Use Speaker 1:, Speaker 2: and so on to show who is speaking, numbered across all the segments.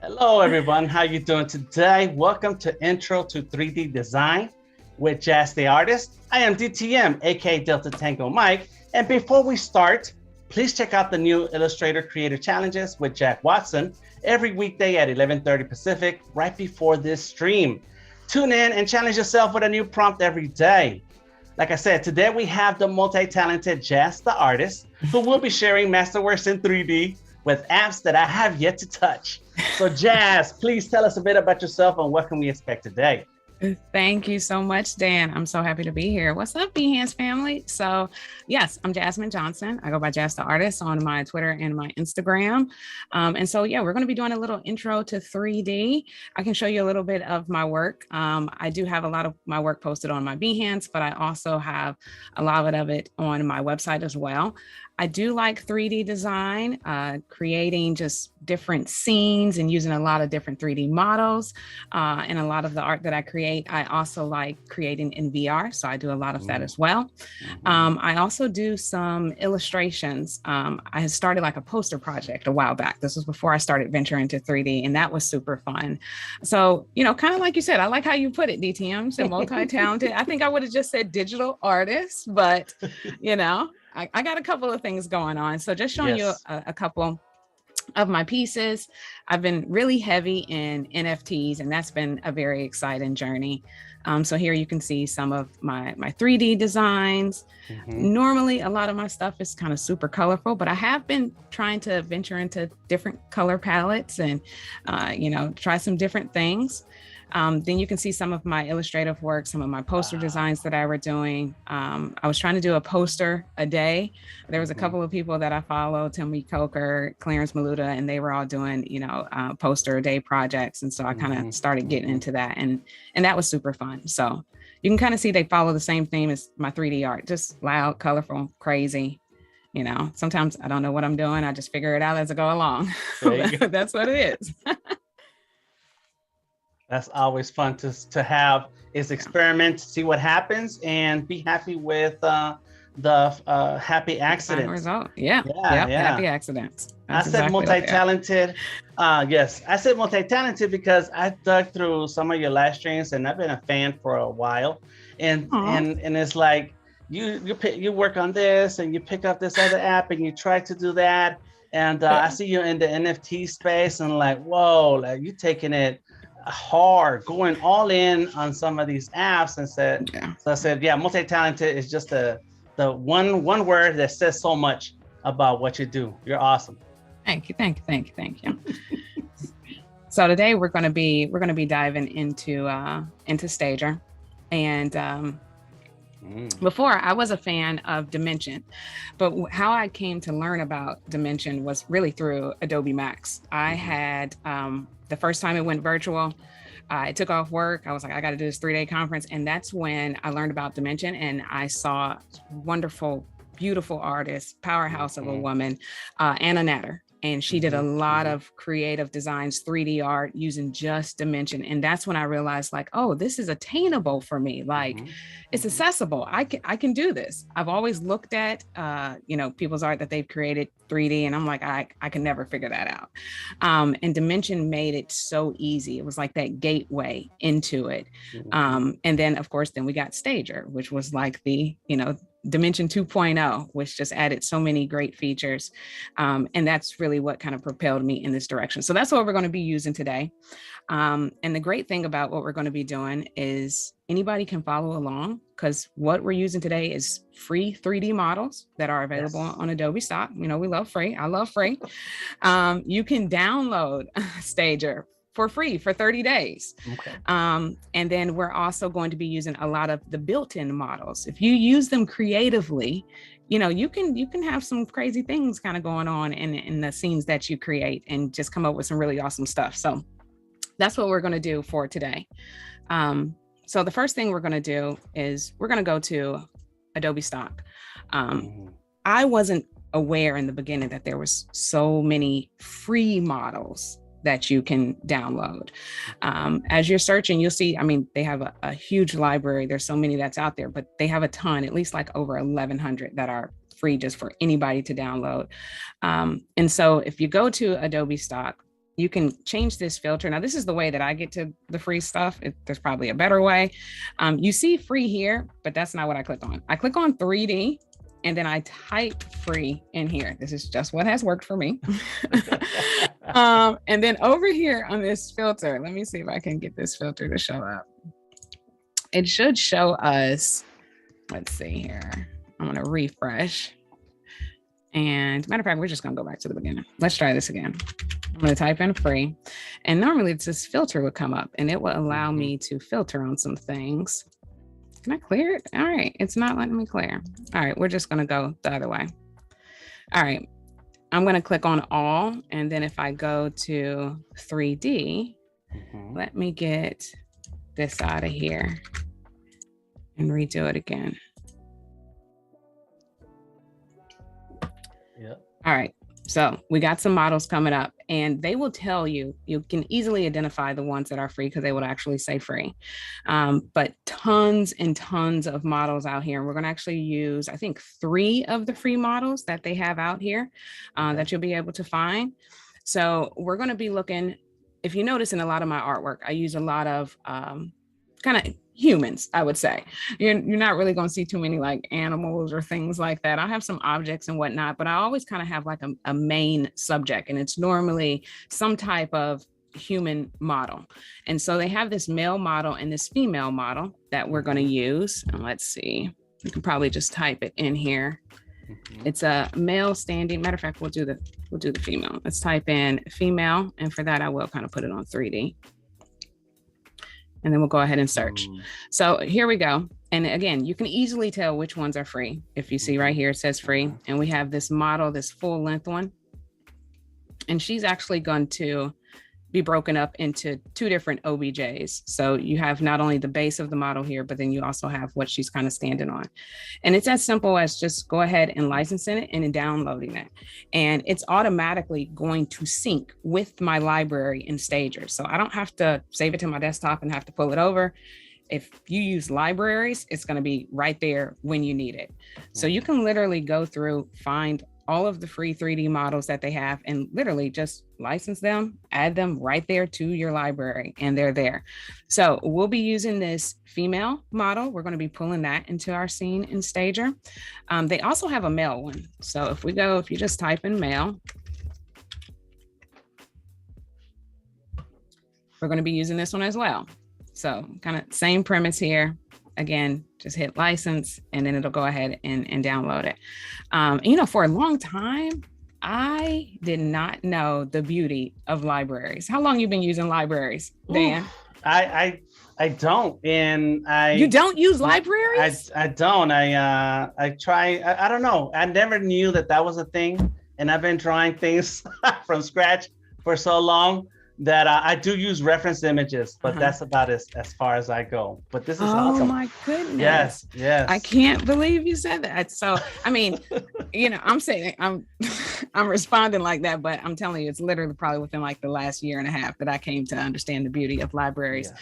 Speaker 1: Hello, everyone. How you doing today? Welcome to Intro to 3D Design with Jaz Da Artist. I am DTM, aka Delta Tango Mike. And before we start, please check out the new Illustrator Creator Challenges with Jack Watson every weekday at 11:30 Pacific, right before this stream. Tune in and challenge yourself with a new prompt every day. Like I said, today we have the multi-talented Jaz Da Artist, who will be sharing masterworks in 3D with apps that I have yet to touch. So Jaz, please tell us a bit about yourself and what can we expect today?
Speaker 2: Thank you so much, Dan. I'm so happy to be here. What's up, Behance family? So yes, I'm Jasmyn Johnson. I go by Jaz Da Artist on my Twitter and my Instagram. And so, yeah, we're going to be doing a little intro to 3D. I can show you a little bit of my work. I do have a lot of my work posted on my Behance, but I also have a lot of it on my website as well. I do like 3D design, creating just different scenes and using a lot of different 3D models. And a lot of the art that I create, I also like creating in VR. So I do a lot of that as well. I also do some illustrations. I had started like a poster project a while back. This was before I started venturing into 3D, and that was super fun. So, you know, kind of like you said, I like how you put it, DTM, so multi-talented. I think I would have just said digital artist, but, you know, I got a couple of things going on. So just showing you a couple of my pieces. I've been really heavy in NFTs, and that's been a very exciting journey. So here you can see some of my 3D designs. Normally, a lot of my stuff is kind of super colorful, but I have been trying to venture into different color palettes and, you know, try some different things. Then you can see some of my illustrative work, some of my poster designs that I were doing. I was trying to do a poster a day. There was a couple of people that I followed, Timmy Coker, Clarence Maluda, and they were all doing, you know, poster a day projects. And so I kind of started getting into that, and that was super fun. So you can kind of see they follow the same theme as my 3D art, just loud, colorful, crazy. You know, sometimes I don't know what I'm doing. I just figure it out as I go along. That's what it is.
Speaker 1: That's always fun to have, is experiment, see what happens, and be happy with the happy accidents.
Speaker 2: Result. Happy accidents. That's
Speaker 1: I said multi-talented. Yes, I said multi-talented because I dug through some of your live streams, and I've been a fan for a while. And it's like you work on this, and you pick up this other app, and you try to do that. And I see you in the NFT space, and like, whoa, like you taking it hard, going all in on some of these apps, and so I said, yeah, multi-talented is just the one word that says so much about what you do. You're awesome.
Speaker 2: Thank you. So today we're going to be diving into Stager, and before I was a fan of Dimension, but how I came to learn about Dimension was really through Adobe Max. I had the first time it went virtual, I took off work. I was like, I got to do this 3-day conference. And that's when I learned about Dimension, and I saw wonderful, beautiful artist, powerhouse of a woman, Anna Natter. And she did a lot of creative designs, 3D art using just Dimension. And that's when I realized, like, oh, this is attainable for me. Like, it's accessible. I can do this. I've always looked at, you know, people's art that they've created 3D, and I'm like, I can never figure that out. And Dimension made it so easy. It was like that gateway into it. And then, of course, then we got Stager, which was like the, you know, Dimension 2.0, which just added so many great features. And that's really what kind of propelled me in this direction. So that's what we're going to be using today. And the great thing about what we're going to be doing is anybody can follow along, because what we're using today is free 3D models that are available on Adobe Stock. You know, we love free. I love free. You can download Stager for free for 30 days.
Speaker 1: Okay.
Speaker 2: And then we're also going to be using a lot of the built-in models. If you use them creatively, you know, you can have some crazy things kind of going on in the scenes that you create and just come up with some really awesome stuff. So that's what we're going to do for today. So the first thing we're going to do is we're going to go to Adobe Stock. I wasn't aware in the beginning that there was so many free models that you can download. As you're searching, you'll see, I mean, they have a huge library. There's so many that's out there, but they have a ton, at least like over 1,100 that are free just for anybody to download. And so if you go to Adobe Stock, you can change this filter. Now, this is the way that I get to the free stuff. There's probably a better way. You see free here, but that's not what I click on. I click on 3D and then I type free in here. This is just what has worked for me. And then over here on this filter, let me see if I can get this filter to show up. It should show us, let's see here. I'm going to refresh. And matter of fact, we're just going to go back to the beginning. Let's try this again. I'm going to type in free. And normally it's this filter would come up and it will allow me to filter on some things. Can I clear it? All right. It's not letting me clear. All right. We're just going to go the other way. All right. I'm going to click on all. And then if I go to 3D, let me get this out of here and redo it again.
Speaker 1: Yep.
Speaker 2: All right. So we got some models coming up and they will tell you, you can easily identify the ones that are free because they will actually say free. But tons and tons of models out here. And we're going to actually use, I think, 3 of the free models that they have out here that you'll be able to find. So we're going to be looking, if you notice in a lot of my artwork, I use a lot of kind of humans, I would say. You're not really going to see too many like animals or things like that. I have some objects and whatnot, but I always kind of have like a main subject, and it's normally some type of human model. And so they have this male model and this female model that we're going to use. And let's see, you can probably just type it in here. It's a male standing. Matter of fact, we'll do the female. Let's type in female, and for that I will kind of put it on 3D. And then we'll go ahead and search. So here we go. And again, you can easily tell which ones are free. If you see right here, it says free. And we have this model, this full length one. And she's actually going to be broken up into 2 different OBJs. So you have not only the base of the model here, but then you also have what she's kind of standing on. And it's as simple as just go ahead and licensing it and then downloading it. And it's automatically going to sync with my library in Stager. So I don't have to save it to my desktop and have to pull it over. If you use libraries, it's going to be right there when you need it. So you can literally go through, find all of the free 3D models that they have and literally just license them, add them right there to your library, and they're there. So we'll be using this female model. We're going to be pulling that into our scene in Stager. They also have a male one. So if you just type in male, we're going to be using this one as well. So kind of same premise here. Again, just hit license and then it'll go ahead and download it. You know, for a long time, I did not know the beauty of libraries. How long you been using libraries, Dan?
Speaker 1: I don't, and
Speaker 2: you don't use libraries?
Speaker 1: I don't. I try. I don't know. I never knew that was a thing, and I've been drawing things from scratch for so long that I do use reference images, but that's about as far as I go. But this is awesome.
Speaker 2: Oh my goodness.
Speaker 1: Yes.
Speaker 2: I can't believe you said that. So, I mean, you know, I'm saying I'm responding like that, but I'm telling you, it's literally probably within like the last year and a half that I came to understand the beauty of libraries,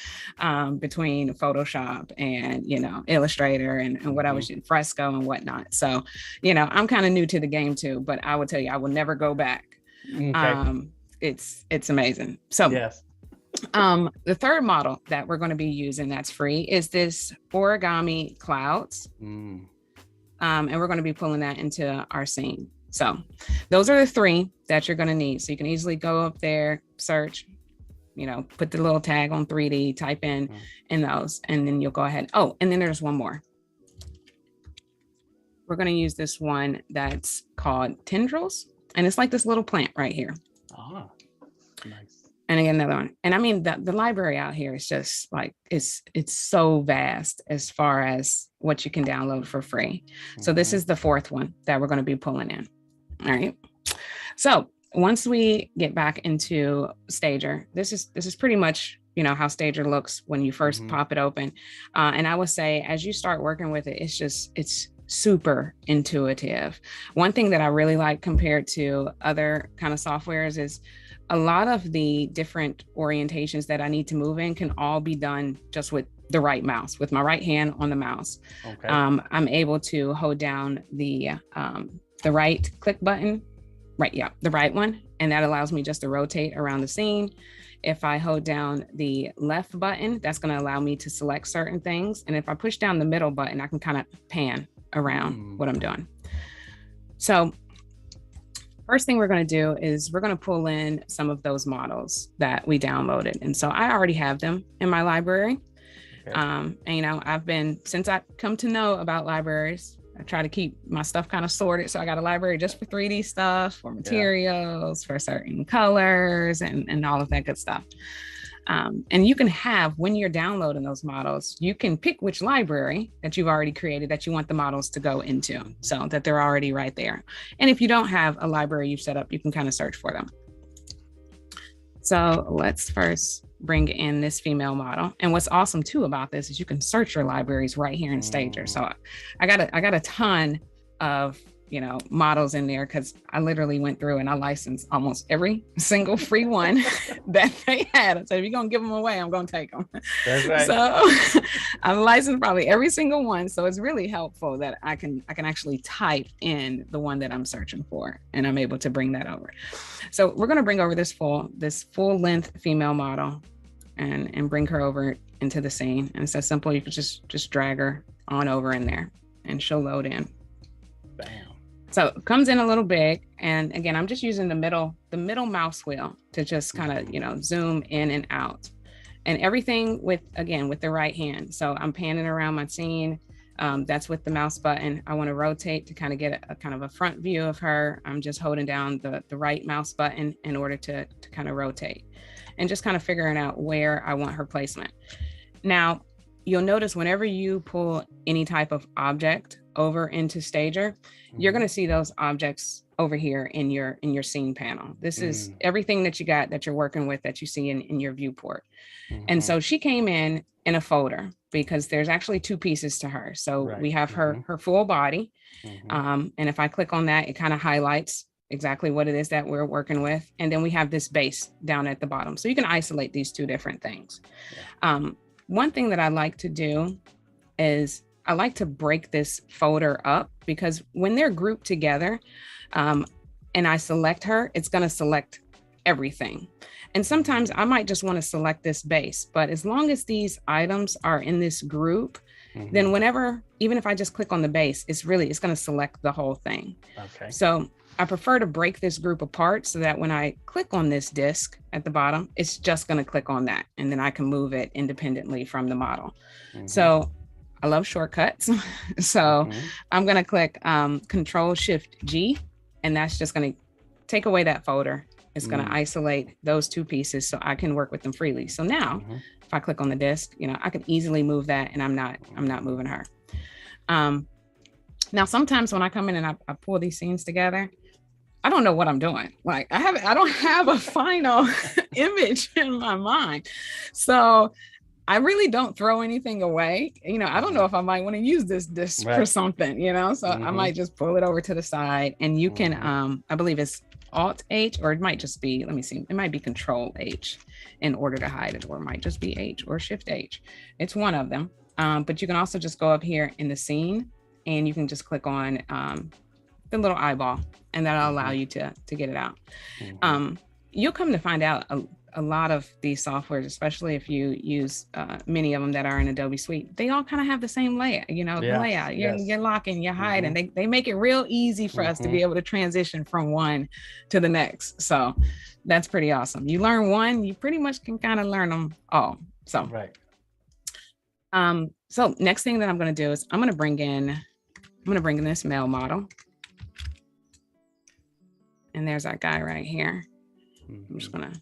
Speaker 2: between Photoshop and, you know, Illustrator and what I was using, Fresco and whatnot. So, you know, I'm kind of new to the game too, but I will tell you, I will never go back. Okay. It's amazing. So the third model that we're going to be using that's free is this origami clouds. And we're going to be pulling that into our scene. So those are the 3 that you're going to need. So you can easily go up there, search, you know, put the little tag on 3D, type in those, and then you'll go ahead. Oh, and then there's one more. We're going to use this one that's called tendrils. And it's like this little plant right here.
Speaker 1: Ah, nice.
Speaker 2: And again, another one. And I mean, the library out here is just like, it's so vast as far as what you can download for free. So this is the fourth one that we're going to be pulling in. All right. So once we get back into Stager, this is pretty much, you know, how Stager looks when you first pop it open. And I would say, as you start working with it, it's super intuitive. One thing that I really like compared to other kind of softwares is a lot of the different orientations that I need to move in can all be done just with the right mouse, with my right hand on the mouse. Okay. I'm able to hold down the right click button, the right one, and that allows me just to rotate around the scene. If I hold down the left button, that's going to allow me to select certain things. And if I push down the middle button, I can kind of pan around what I'm doing. So first thing we're going to do is we're going to pull in some of those models that we downloaded. And so I already have them in my library. Okay. And, you know, since I come to know about libraries, I try to keep my stuff kind of sorted. So I got a library just for 3D stuff, for materials, for certain colors, and all of that good stuff. And you can have, when you're downloading those models, you can pick which library that you've already created that you want the models to go into, so that they're already right there. And if you don't have a library you've set up, you can kind of search for them. So let's first bring in this female model. And what's awesome too about this is you can search your libraries right here in Stager. So I got a ton of, you know, models in there, because I literally went through and I licensed almost every single free one that they had. I said, if you're going to give them away, I'm going to take them. That's right. So I licensed probably every single one. So it's really helpful that I can actually type in the one that I'm searching for, and I'm able to bring that over. So we're going to bring over this full length female model and bring her over into the scene. And it's so simple. You can just drag her on over in there and she'll load in. Bam. So it comes in a little big. And again, I'm just using the middle mouse wheel to just kind of, you know, zoom in and out, and everything with the right hand. So I'm panning around my scene. That's with the mouse button. I want to rotate to kind of get a kind of a front view of her. I'm just holding down the right mouse button in order to kind of rotate, and just kind of figuring out where I want her placement. Now, you'll notice whenever you pull any type of object over into Stager, you're going to see those objects over here in your scene panel. This is everything that you got that you're working with that you see in your viewport. And so she came in a folder because there's actually two pieces to her. So we have her full body. And if I click on that, it kind of highlights exactly what it is that we're working with. And then we have this base down at the bottom. So you can isolate these two different things. One thing that I like to do is I like to break this folder up, because when they're grouped together and I select her, it's going to select everything. And sometimes I might just want to select this base, but as long as these items are in this group, then even if I just click on the base, it's going to select the whole thing. Okay. So I prefer to break this group apart so that when I click on this disc at the bottom, it's just going to click on that, and then I can move it independently from the model. So I love shortcuts. So I'm going to click Control-Shift-G, and that's just going to take away that folder. It's going to isolate those two pieces so I can work with them freely. So now if I click on the disc, you know, I can easily move that, and I'm not moving her. Now, sometimes when I come in and I pull these scenes together, I don't know what I'm doing. Like I don't have a final image in my mind. So I really don't throw anything away. You know, I don't know if I might want to use this for something, you know, so I might just pull it over to the side, and you can, I believe it's Alt-H, or it might just be, let me see, it might be Control-H in order to hide it, or it might just be H or Shift-H. It's one of them. But you can also just go up here in the scene, and you can just click on the little eyeball, and that'll allow you to get it out. You'll come to find out a lot of these softwares, especially if you use many of them that are in Adobe Suite, they all kind of have the same layout, you know, the layout. You're locking, you're hiding. They make it real easy for us to be able to transition from one to the next. So that's pretty awesome. You learn one, you pretty much can kind of learn them all. So, so next thing that I'm going to do is I'm going to bring in this male model. And there's our guy right here. I'm just going to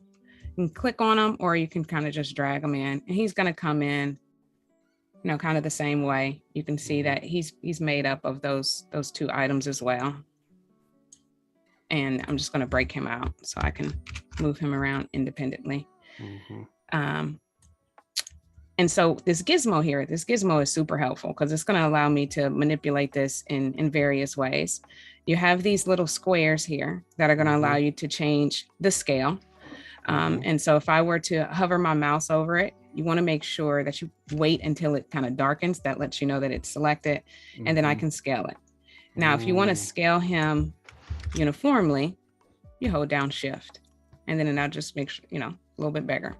Speaker 2: You can click on him, or you can kind of just drag him in, and he's going to come in, you know, kind of the same way. You can see that he's made up of those two items as well. And I'm just going to break him out so I can move him around independently. And so this gizmo is super helpful because it's going to allow me to manipulate this in various ways. You have these little squares here that are going to allow you to change the scale. And so if I were to hover my mouse over it, you want to make sure that you wait until it kind of darkens. That lets you know that it's selected, and then I can scale it. Now, if you want to scale him uniformly, you hold down Shift, and then it'll just make sure, you know, a little bit bigger.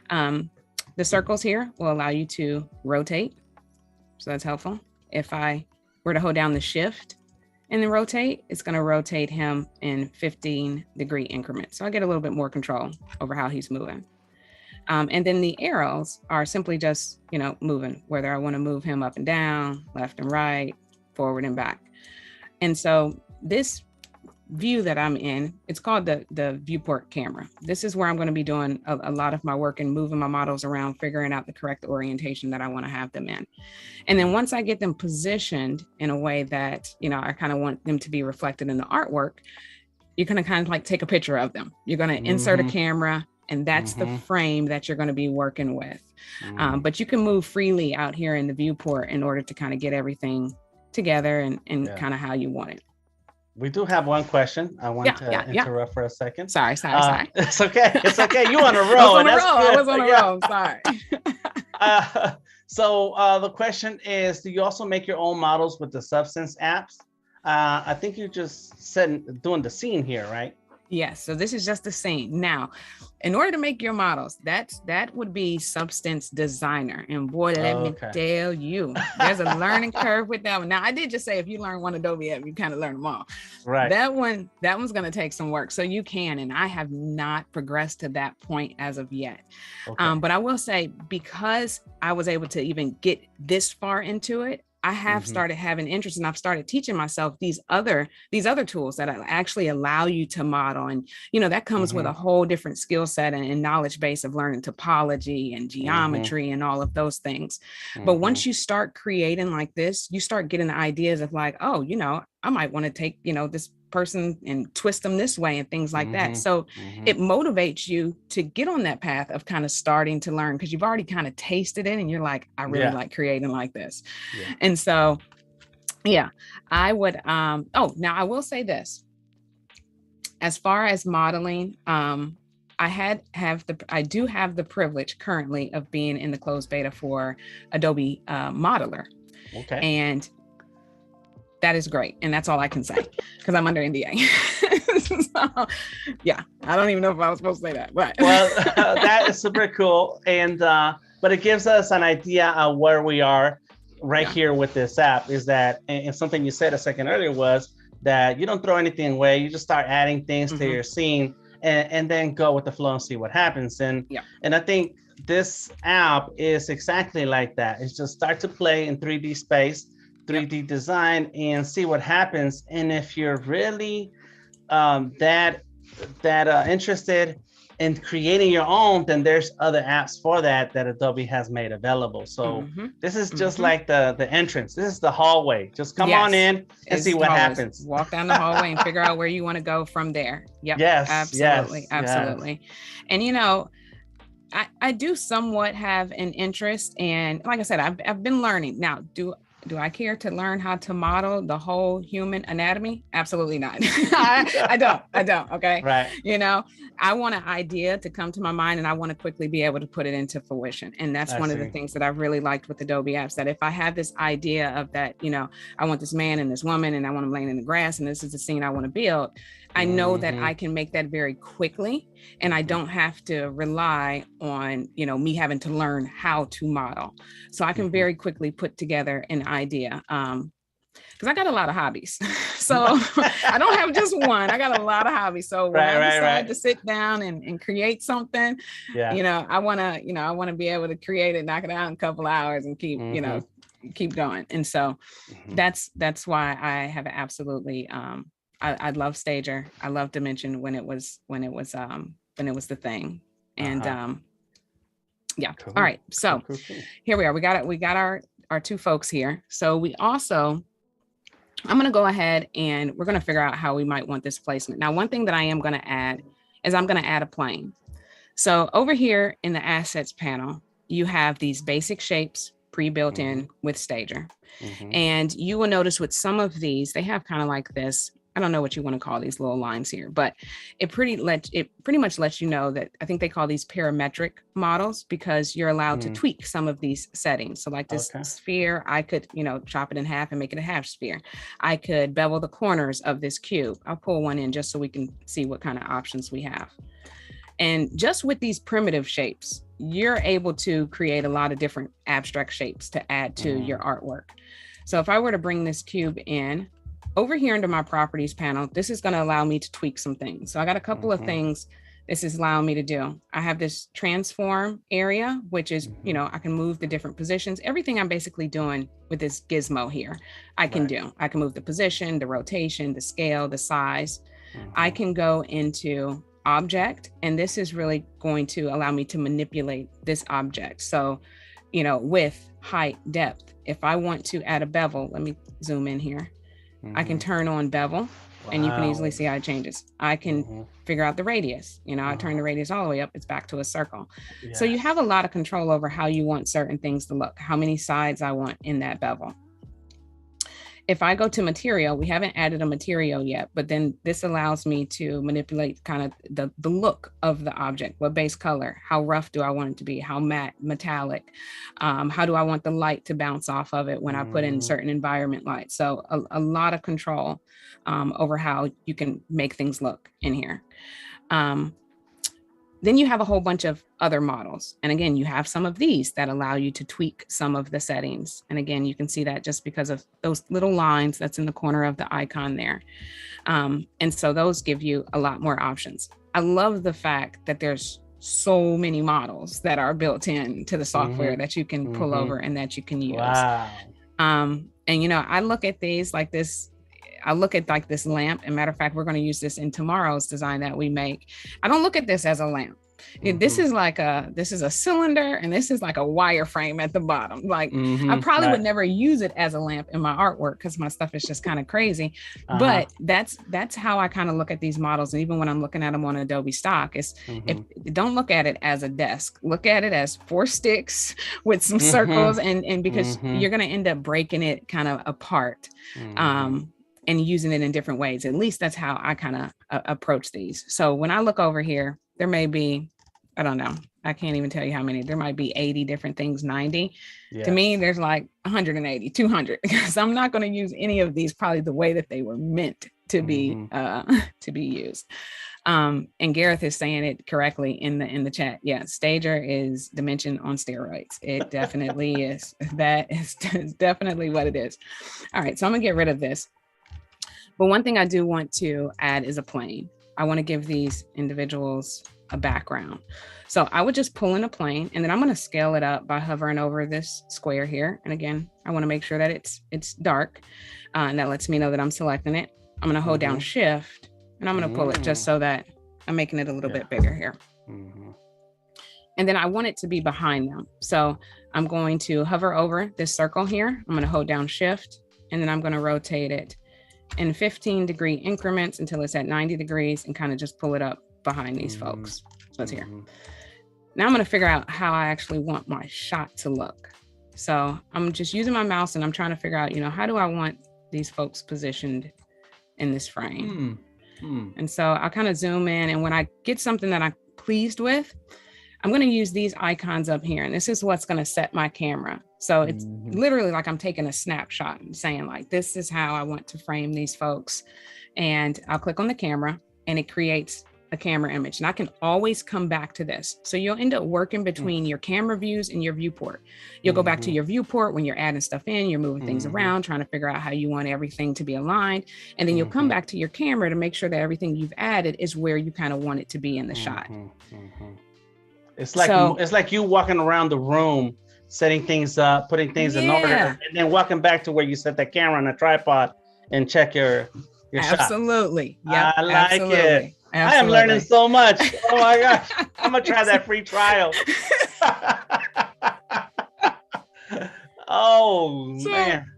Speaker 2: The circles here will allow you to rotate. So that's helpful. If I were to hold down the Shift and then rotate, it's going to rotate him in 15-degree increments. So I get a little bit more control over how he's moving. And then the arrows are simply just, you know, moving, whether I want to move him up and down, left and right, forward and back. And so this view that I'm in, it's called the viewport camera. This is where I'm going to be doing a lot of my work and moving my models around, figuring out the correct orientation that I want to have them in. And then once I get them positioned in a way that, you know, I kind of want them to be reflected in the artwork, you're going to kind of like take a picture of them. You're going to insert a camera, and that's the frame that you're going to be working with. But you can move freely out here in the viewport in order to kind of get everything together and kind of how you want it.
Speaker 1: We do have one question. I want to interrupt for a second.
Speaker 2: Sorry.
Speaker 1: It's okay. It's okay. You on a roll.
Speaker 2: I was on a roll. Sorry.
Speaker 1: So the question is, do you also make your own models with the Substance apps? I think you just said doing the scene here, right?
Speaker 2: Yes. So this is just the scene. Now, in order to make your models, that would be Substance Designer. And boy, let me tell you, there's a learning curve with that one. Now, I did just say if you learn one Adobe app, you kind of learn them all.
Speaker 1: Right.
Speaker 2: That one's going to take some work. So you can, and I have not progressed to that point as of yet. Okay. But I will say, because I was able to even get this far into it, I have started having interest, and I've started teaching myself these other tools that actually allow you to model. And, you know, that comes with a whole different skill set and knowledge base of learning topology and geometry and all of those things. But once you start creating like this, you start getting the ideas of like, oh, you know, I might want to take, you know, this person and twist them this way and things like that. So it motivates you to get on that path of kind of starting to learn, because you've already kind of tasted it and you're like, I really like creating like this. And so, I would, now I will say this, as far as modeling, I do have the privilege currently of being in the closed beta for Adobe Modeler.
Speaker 1: Okay.
Speaker 2: And that is great. And that's all I can say because I'm under NDA. So, I don't even know if I was supposed to say that. But.
Speaker 1: Well, that is super cool. And, but it gives us an idea of where we are here with this app, is that, and something you said a second earlier was that you don't throw anything away. You just start adding things to your scene and then go with the flow and see what happens. And I think this app is exactly like that. It's just start to play in 3D space, 3D design, and see what happens. And if you're really that interested in creating your own, then there's other apps for that Adobe has made available. So this is just like the entrance. This is the hallway. Just come on in and see what happens.
Speaker 2: Walk down the hallway and figure out where you want to go from there. Yep.
Speaker 1: Yes.
Speaker 2: Absolutely.
Speaker 1: Yes,
Speaker 2: absolutely. Yes. And you know, I do somewhat have an interest, and like I said, I've been learning. Now, do I care to learn how to model the whole human anatomy? Absolutely not. I don't. Okay.
Speaker 1: Right.
Speaker 2: You know, I want an idea to come to my mind and I want to quickly be able to put it into fruition. And that's one of the things that I've really liked with Adobe apps, that if I have this idea of that, you know, I want this man and this woman and I want them laying in the grass and this is the scene I want to build, I know that I can make that very quickly, and I don't have to rely on, you know, me having to learn how to model. So I can very quickly put together an idea. Because I got a lot of hobbies. So I don't have just one. I got a lot of hobbies. So when I decide to sit down and create something, you know, I want to be able to create it, knock it out in a couple hours and keep, you know, keep going. And so that's why I have absolutely, I love Stager. I love Dimension when it was the thing. And yeah.
Speaker 1: Cool.
Speaker 2: All right. So
Speaker 1: Cool.
Speaker 2: here we are. We got our two folks here. So we also, I'm going to go ahead and we're going to figure out how we might want this placement. Now, one thing that I am going to add is I'm going to add a plane. So over here in the assets panel, you have these basic shapes pre-built in with Stager. And you will notice with some of these, they have kind of like this, I don't know what you want to call these little lines here, but it pretty much lets you know that I think they call these parametric models because you're allowed to tweak some of these settings. So like this sphere, I could, chop it in half and make it a half sphere. I could bevel the corners of this cube. I'll pull one in just so we can see what kind of options we have. And just with these primitive shapes, you're able to create a lot of different abstract shapes to add to your artwork. So if I were to bring this cube in, over here under my properties panel, this is going to allow me to tweak some things. So I got a couple of things this is allowing me to do. I have this transform area, which is, I can move the different positions. Everything I'm basically doing with this gizmo here, I can do. I can move the position, the rotation, the scale, the size. I can go into object, and this is really going to allow me to manipulate this object. So, width, height, depth. If I want to add a bevel, let me zoom in here. I can turn on bevel and you can easily see how it changes. I can figure out the radius. I turn the radius all the way up, it's back to a circle. Yes. So you have a lot of control over how you want certain things to look, how many sides I want in that bevel. If I go to material, we haven't added a material yet, but then this allows me to manipulate kind of the look of the object, what base color, how rough do I want it to be, how matte, metallic, how do I want the light to bounce off of it when I put in certain environment light. So a lot of control over how you can make things look in here. Then you have a whole bunch of other models. And again, you have some of these that allow you to tweak some of the settings. And again, you can see that just because of those little lines that's in the corner of the icon there. And so those give you a lot more options. I love the fact that there's so many models that are built in to the software that you can pull over and that you can use. Wow. And, I look at these like this. I look at like this lamp, and matter of fact, we're going to use this in tomorrow's design that we make. I don't look at this as a lamp. This is a cylinder, and this is like a wire frame at the bottom. Like I probably would never use it as a lamp in my artwork because my stuff is just kind of crazy. But that's how I kind of look at these models. And even when I'm looking at them on Adobe Stock, don't look at it as a desk. Look at it as 4 sticks with some circles, and because you're going to end up breaking it kind of apart. And using it in different ways. At least that's how I kind of approach these. So when I look over here, there may be, I don't know, I can't even tell you how many. There might be 80 different things, 90. Yes. To me, there's like 180, 200, because I'm not going to use any of these probably the way that they were meant to be used. And Gareth is saying it correctly in the chat. Yeah, Stager is dimension on steroids. It definitely is. That is definitely what it is. All right, so I'm gonna get rid of this. But one thing I do want to add is a plane. I want to give these individuals a background. So I would just pull in a plane, and then I'm going to scale it up by hovering over this square here. And again, I want to make sure that it's dark, and that lets me know that I'm selecting it. I'm going to hold down Shift, and I'm going to pull it just so that I'm making it a little bit bigger here. And then I want it to be behind them. So I'm going to hover over this circle here. I'm going to hold down Shift, and then I'm going to rotate it in 15-degree increments until it's at 90 degrees and kind of just pull it up behind these folks. So it's here. Now I'm going to figure out how I actually want my shot to look. So I'm just using my mouse and I'm trying to figure out, how do I want these folks positioned in this frame? And so I'll kind of zoom in, and when I get something that I'm pleased with, I'm going to use these icons up here, and this is what's going to set my camera. So it's literally like I'm taking a snapshot and saying like, this is how I want to frame these folks. And I'll click on the camera, and it creates a camera image, and I can always come back to this. So you'll end up working between your camera views and your viewport. You'll go back to your viewport when you're adding stuff in, you're moving things around, trying to figure out how you want everything to be aligned. And then you'll come back to your camera to make sure that everything you've added is where you kind of want it to be in the shot.
Speaker 1: It's like you walking around the room, setting things up, putting things in order, and then walking back to where you set the camera on a tripod and check your shot.
Speaker 2: Absolutely. Yeah,
Speaker 1: I like it. I am learning so much. Oh my gosh. I'm going to try that free trial. Oh, man.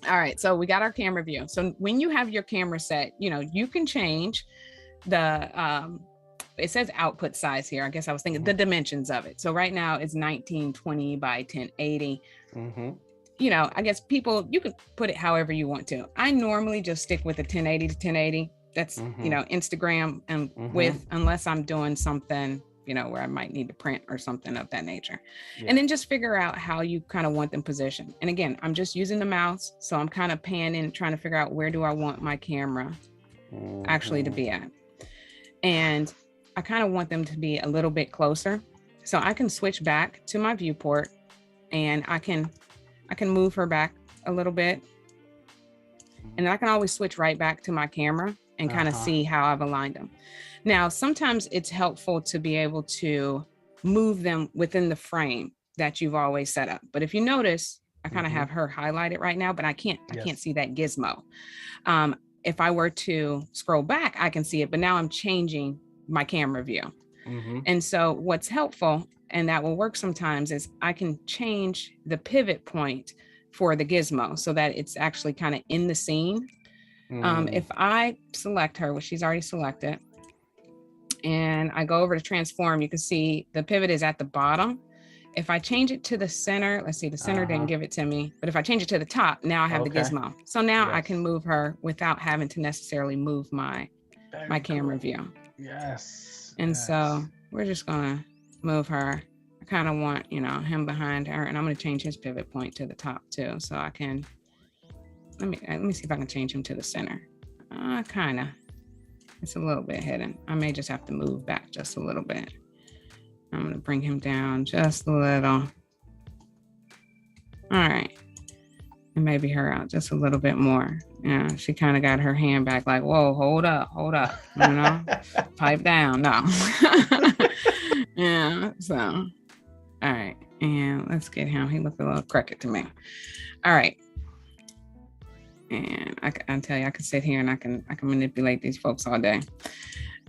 Speaker 2: All right. So we got our camera view. So when you have your camera set, you know, you can change the, it says output size here. I guess I was thinking the dimensions of it. So right now it's 1920 by 1080. You know, I guess people, you can put it however you want to. I normally just stick with a 1080 to 1080. That's, you know, Instagram and with, unless I'm doing something, you know, where I might need to print or something of that nature. And then just figure out how you kind of want them positioned. And again, I'm just using the mouse. So I'm kind of panning, trying to figure out where do I want my camera actually to be at. And I kind of want them to be a little bit closer. So I can switch back to my viewport and I can move her back a little bit. And I can always switch right back to my camera and kind of see how I've aligned them. Now, sometimes it's helpful to be able to move them within the frame that you've always set up. But if you notice, I kind of have her highlighted right now, but I can't see that gizmo. If I were to scroll back, I can see it, but now I'm changing my camera view. And so what's helpful, and that will work sometimes, is I can change the pivot point for the gizmo so that it's actually kind of in the scene. If I select her, which she's already selected, and I go over to transform, you can see the pivot is at the bottom. If I change it to the center, let's see, the center didn't give it to me, but if I change it to the top, now I have the gizmo. So now I can move her without having to necessarily move my camera view. And so we're just gonna move her. I kind of want, you know, him behind her, and I'm gonna change his pivot point to the top too. So I can, let me see if I can change him to the center. Kind of. It's a little bit hidden. I may just have to move back just a little bit. I'm going to bring him down just a little. All right. And maybe her out just a little bit more. Yeah, she kind of got her hand back like, whoa, hold up. You know, pipe down. No. Yeah, so. All right. And let's get him. He looked a little crooked to me. All right. And I tell you, I can sit here and I can manipulate these folks all day.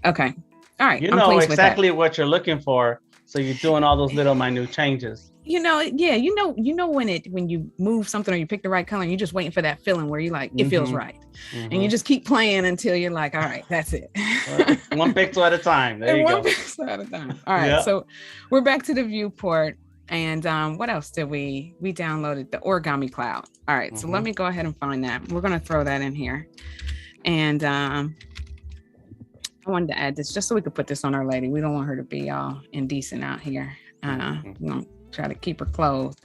Speaker 2: Okay. All right.
Speaker 1: You know exactly what you're looking for. So you're doing all those little minute changes.
Speaker 2: You know, yeah, you know when you move something or you pick the right color, and you're just waiting for that feeling where you're like, it feels right. And you just keep playing until you're like, all right, that's it.
Speaker 1: One pixel at a time. There you go.
Speaker 2: One pixel at a time. All right. So we're back to the viewport. And what else did we downloaded? The Origami Cloud. All right, so let me go ahead and find that. We're going to throw that in here. And I wanted to add this just so we could put this on our lady. We don't want her to be all indecent out here. We don't try to keep her clothed.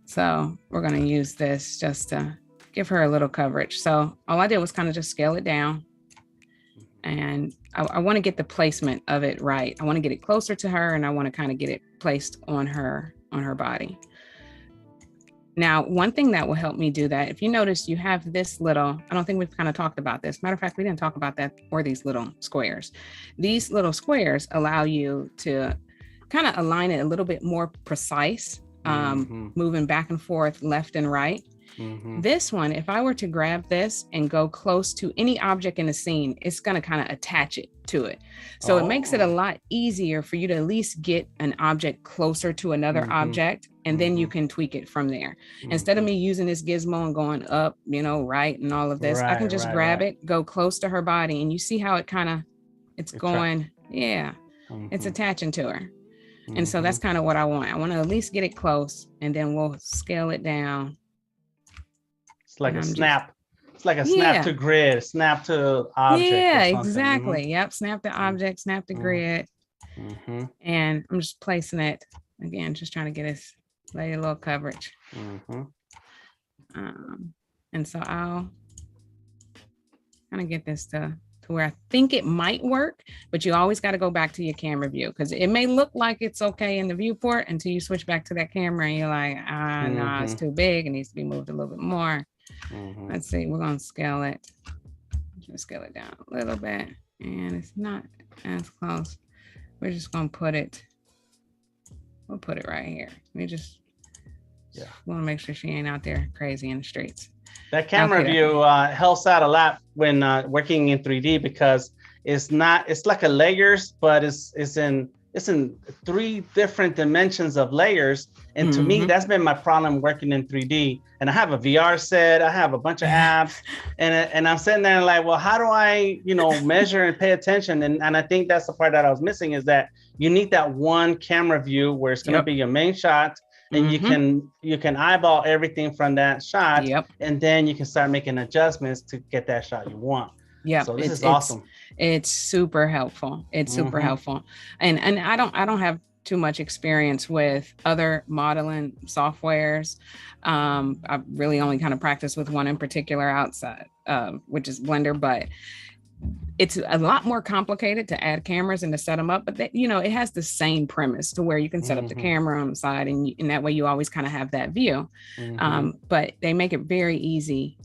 Speaker 2: So we're going to use this just to give her a little coverage. So all I did was kind of just scale it down. And I want to get the placement of it right. I want to get it closer to her, and I want to kind of get it placed on her body. Now, one thing that will help me do that, if you notice, you have this little, I don't think we've kind of talked about this. Matter of fact, we didn't talk about that, or these little squares. These little squares allow you to kind of align it a little bit more precise, moving back and forth, left and right. This one, if I were to grab this and go close to any object in the scene, it's going to kind of attach it to it. So it makes it a lot easier for you to at least get an object closer to another object, and then you can tweak it from there. Instead of me using this gizmo and going up, you know, right, and all of this, I can just grab it, go close to her body, and you see how it kind of, it's going, it's attaching to her. And so that's kind of what I want. I want to at least get it close, and then we'll scale it down.
Speaker 1: It's like a snap. It's like a snap to grid, snap to object.
Speaker 2: Yeah, exactly. Yep. Snap the object, snap the grid. And I'm just placing it again, just trying to get us lay a little coverage. And so I'll kind of get this to where I think it might work, but you always got to go back to your camera view, because it may look like it's okay in the viewport until you switch back to that camera and you're like, no, it's too big. It needs to be moved a little bit more. Let's see, we're going to scale it. Just scale it down a little bit, and it's not as close. We're just going to put it, we'll put it right here. We just want to make sure she ain't out there crazy in the streets.
Speaker 1: That camera view helps out a lot when working in 3D, because it's not, it's like a layers, but it's in 3 different dimensions of layers. And to me, that's been my problem working in 3D. And I have a VR set, I have a bunch of apps, and I'm sitting there like, well, how do I, measure and pay attention? And I think that's the part that I was missing, is that you need that one camera view where it's going to be your main shot, and you can eyeball everything from that shot, and then you can start making adjustments to get that shot you want.
Speaker 2: Yeah,
Speaker 1: so this is awesome.
Speaker 2: It's super helpful. It's super helpful. And I don't have too much experience with other modeling softwares. I've really only kind of practiced with one in particular outside, which is Blender, but it's a lot more complicated to add cameras and to set them up, but it has the same premise to where you can set up the camera on the side, and that way you always kind of have that view. But they make it very easy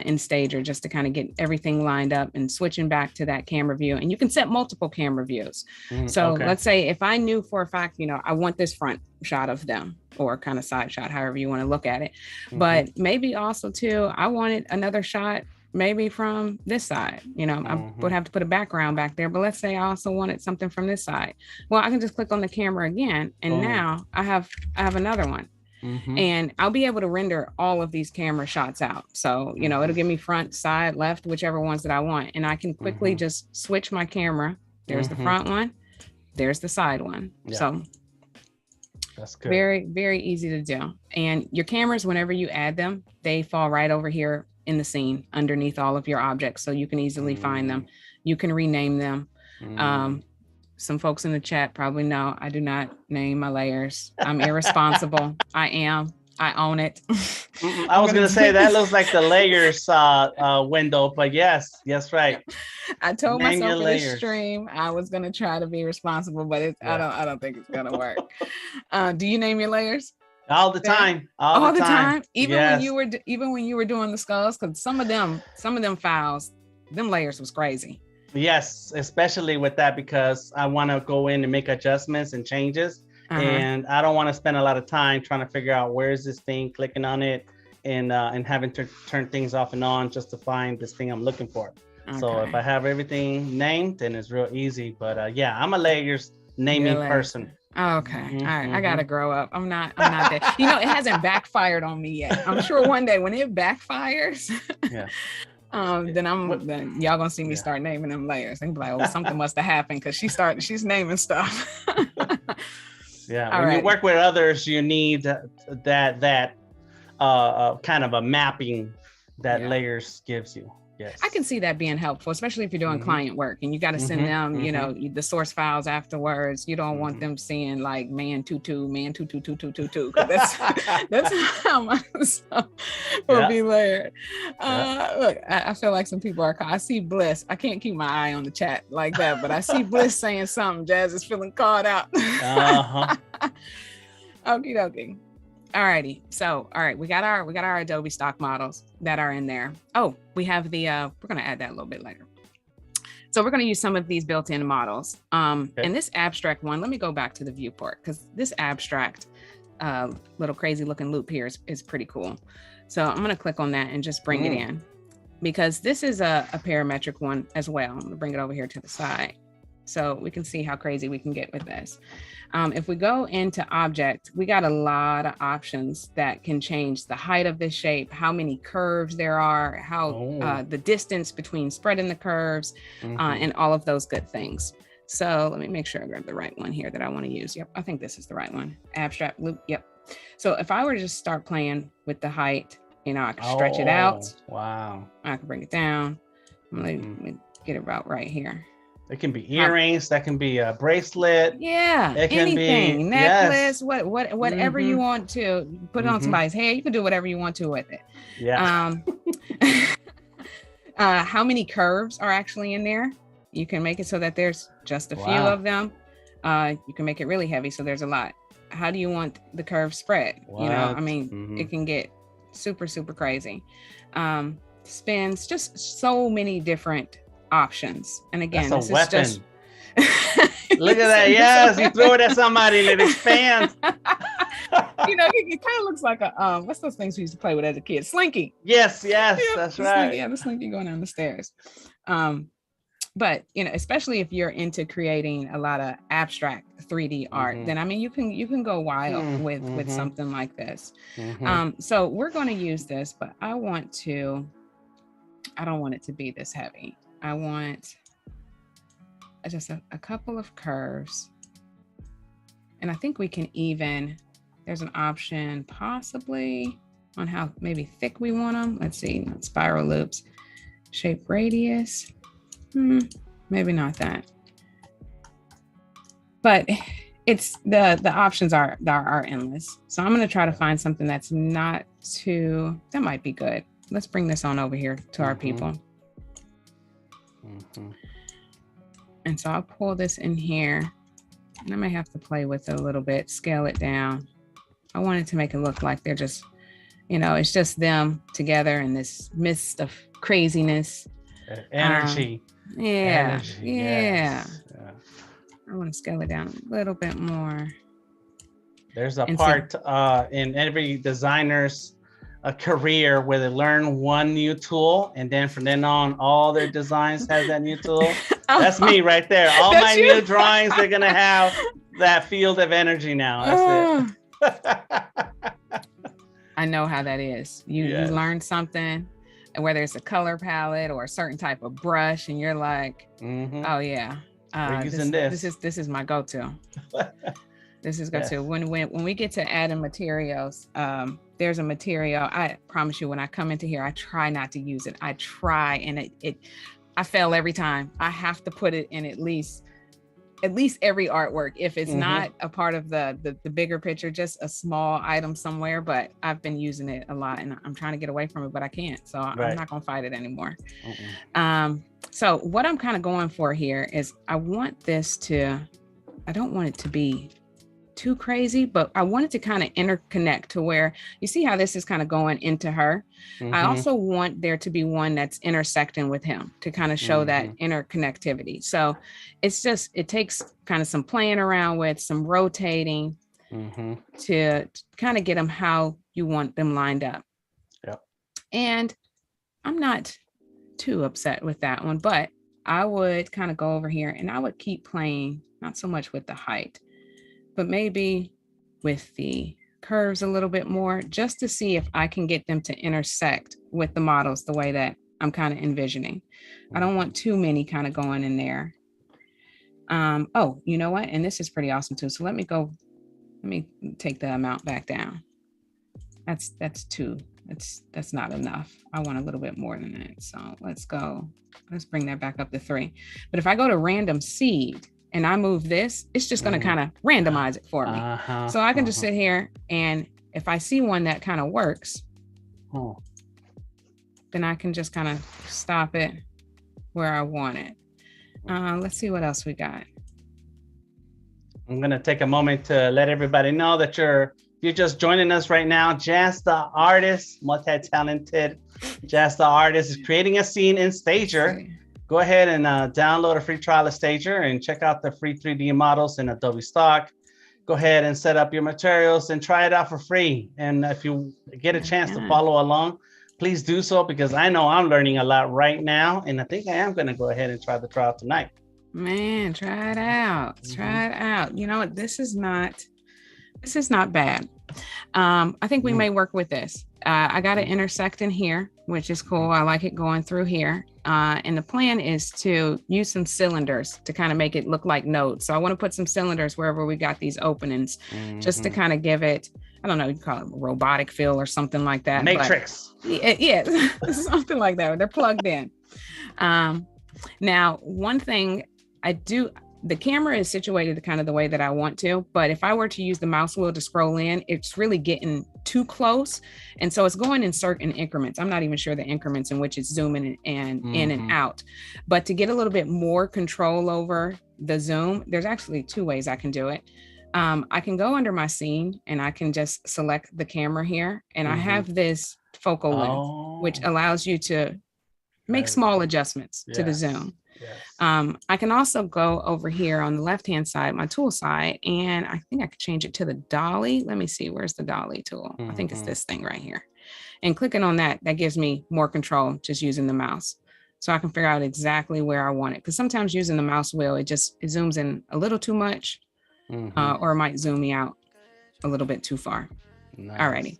Speaker 2: in Stager just to kind of get everything lined up and switching back to that camera view. And you can set multiple camera views. So let's say if I knew for a fact, I want this front shot of them, or kind of side shot, however you want to look at it. But maybe also too, I wanted another shot maybe from this side, I would have to put a background back there, but let's say I also wanted something from this side. Well, I can just click on the camera again, and now I have another one. And I'll be able to render all of these camera shots out. So, it'll give me front, side, left, whichever ones that I want. And I can quickly just switch my camera. There's the front one. There's the side one. So that's good. Very, very easy to do. And your cameras, whenever you add them, they fall right over here in the scene underneath all of your objects. So you can easily find them. You can rename them. Some folks in the chat probably know I do not name my layers. I'm irresponsible. I own it.
Speaker 1: I was going to say that looks like the layers window, but yes, right.
Speaker 2: I told myself in this stream I was going to try to be responsible, but I don't think it's going to work. Do you name your layers?
Speaker 1: All the time.
Speaker 2: All the time. Even when you were doing the skulls, because some of them files, them layers was crazy.
Speaker 1: Yes, especially with that, because I want to go in and make adjustments and changes, and I don't want to spend a lot of time trying to figure out where is this thing, clicking on it, and having to turn things off and on just to find this thing I'm looking for. So if I have everything named, then it's real easy. But I'm a layers naming person.
Speaker 2: Okay. All right. I gotta grow up. I'm not there. It hasn't backfired on me yet. I'm sure one day when it backfires, then y'all gonna see me start naming them layers and be like, oh, something must have happened, because she's naming stuff.
Speaker 1: When you work with others, you need that kind of a mapping that layers gives you. Yes.
Speaker 2: I can see that being helpful, especially if you're doing client work and you got to send them, the source files afterwards. You don't want them seeing like man 22, man 22222, because that's how my stuff will be layered. Look, I feel like some people I see Bliss. I can't keep my eye on the chat like that, but I see Bliss saying something. Jazz is feeling called out. Okie dokie. Alrighty. So, all right, we got our Adobe stock models that are in there. Oh, we have the, we're going to add that a little bit later. So we're going to use some of these built-in models. And this abstract one, let me go back to the viewport, because this abstract little crazy looking loop here is pretty cool. So I'm going to click on that and just bring it in, because this is a parametric one as well. I'm going to bring it over here to the side so we can see how crazy we can get with this. If we go into object, we got a lot of options that can change the height of this shape, how many curves there are, how the distance between spreading the curves, and all of those good things. So let me make sure I grab the right one here that I want to use. Yep, I think this is the right one. Abstract loop. Yep. So if I were to just start playing with the height, I can stretch it out.
Speaker 1: Wow.
Speaker 2: I can bring it down. Let me get it about right here.
Speaker 1: It can be earrings. That can be a bracelet.
Speaker 2: Yeah, it can anything, be necklace, whatever you want to put it on somebody's hair. You can do whatever you want to with it. Yeah. How many curves are actually in there? You can make it so that there's just a few of them. You can make it really heavy, so there's a lot. How do you want the curve spread? It can get super, super crazy. Spins, just so many different options. And again,
Speaker 1: that's a weapon. Look at that. Yes, you throw it at somebody and it expands.
Speaker 2: It kind of looks like a what's those things we used to play with as a kid? Slinky.
Speaker 1: Yes, that's right.
Speaker 2: The slinky going down the stairs. but especially if you're into creating a lot of abstract 3D art, then I mean you can go wild with something like this. So we're going to use this, but I don't want it to be this heavy. I want just a couple of curves, and I think we can even, there's an option possibly on how maybe thick we want them. Let's see, spiral loops, shape radius. Maybe not that, but it's the options are endless. So I'm going to try to find something that's not too, that might be good. Let's bring this on over here to our people. And so I'll pull this in here, and I may have to play with it a little bit, scale it down. I wanted to make it look like they're just, it's just them together in this mist of craziness.
Speaker 1: Energy.
Speaker 2: Energy,
Speaker 1: yes.
Speaker 2: I want to scale it down a little bit more.
Speaker 1: There's a part in every designer's career where they learn one new tool, and then from then on, all their designs have that new tool. That's me right there. All my new drawings, they're gonna have that field of energy now. That's it.
Speaker 2: I know how that is. You learn something, and whether it's a color palette or a certain type of brush, and you're like, oh yeah,
Speaker 1: we're using this.
Speaker 2: This is my go-to. This is go-to. When we get to adding materials, there's a material, I promise you, when I come into here, I try not to use it. I try, and I fail every time. I have to put it in at least every artwork. If it's not a part of the bigger picture, just a small item somewhere, but I've been using it a lot, and I'm trying to get away from it, but I can't. So I'm not gonna fight it anymore. So what I'm kind of going for here is I don't want it to be too crazy, but I wanted to kind of interconnect to where you see how this is kind of going into her. I also want there to be one that's intersecting with him to kind of show that interconnectivity. So it takes kind of some playing around with some rotating to kind of get them how you want them lined up. And I'm not too upset with that one, but I would kind of go over here and I would keep playing, not so much with the height, but maybe with the curves a little bit more, just to see if I can get them to intersect with the models the way that I'm kind of envisioning. I don't want too many kind of going in there. Oh, you know what? And this is pretty awesome too. So let me take the amount back down. That's not enough. I want a little bit more than that. So let's bring that back up to 3. But if I go to random seed, and I move this, it's just going to kind of randomize it for me. So I can just sit here, and if I see one that kind of works, then I can just kind of stop it where I want it. Let's see what else we got.
Speaker 1: I'm going to take a moment to let everybody know that if you're just joining us right now, Jaz Da Artist, multi-talented Jaz Da Artist, is creating a scene in Stager. Go ahead and download a free trial of Stager and check out the free 3D models in Adobe Stock. Go ahead and set up your materials and try it out for free. And if you get a chance to follow along, please do so, because I know I'm learning a lot right now. And I think I am going to go ahead and try the trial tonight.
Speaker 2: Man, try it out. Try it out. You know what? This is not bad. I think we may work with this. I got it intersect in here, which is cool. I like it going through here. And the plan is to use some cylinders to kind of make it look like nodes. So I want to put some cylinders wherever we got these openings, just to kind of give it, I don't know, you call it a robotic feel or something like that.
Speaker 1: Matrix.
Speaker 2: Yeah, something like that. They're plugged in. Now, one thing I do, the camera is situated kind of the way that I want to, but if I were to use the mouse wheel to scroll in, it's really getting too close. And so it's going in certain increments. I'm not even sure the increments in which it's zooming and in and out. But to get a little bit more control over the zoom, there's actually 2 ways I can do it. I can go under my scene and I can just select the camera here. And I have this focal length, which allows you to make small adjustments to the zoom. Yes. I can also go over here on the left-hand side, my tool side, and I think I could change it to the dolly. Let me see, where's the dolly tool? I think it's this thing right here. And clicking on that gives me more control just using the mouse. so I can figure out exactly where I want it. Because sometimes using the mouse wheel, it zooms in a little too much, or it might zoom me out a little bit too far.
Speaker 1: Nice.
Speaker 2: Alrighty.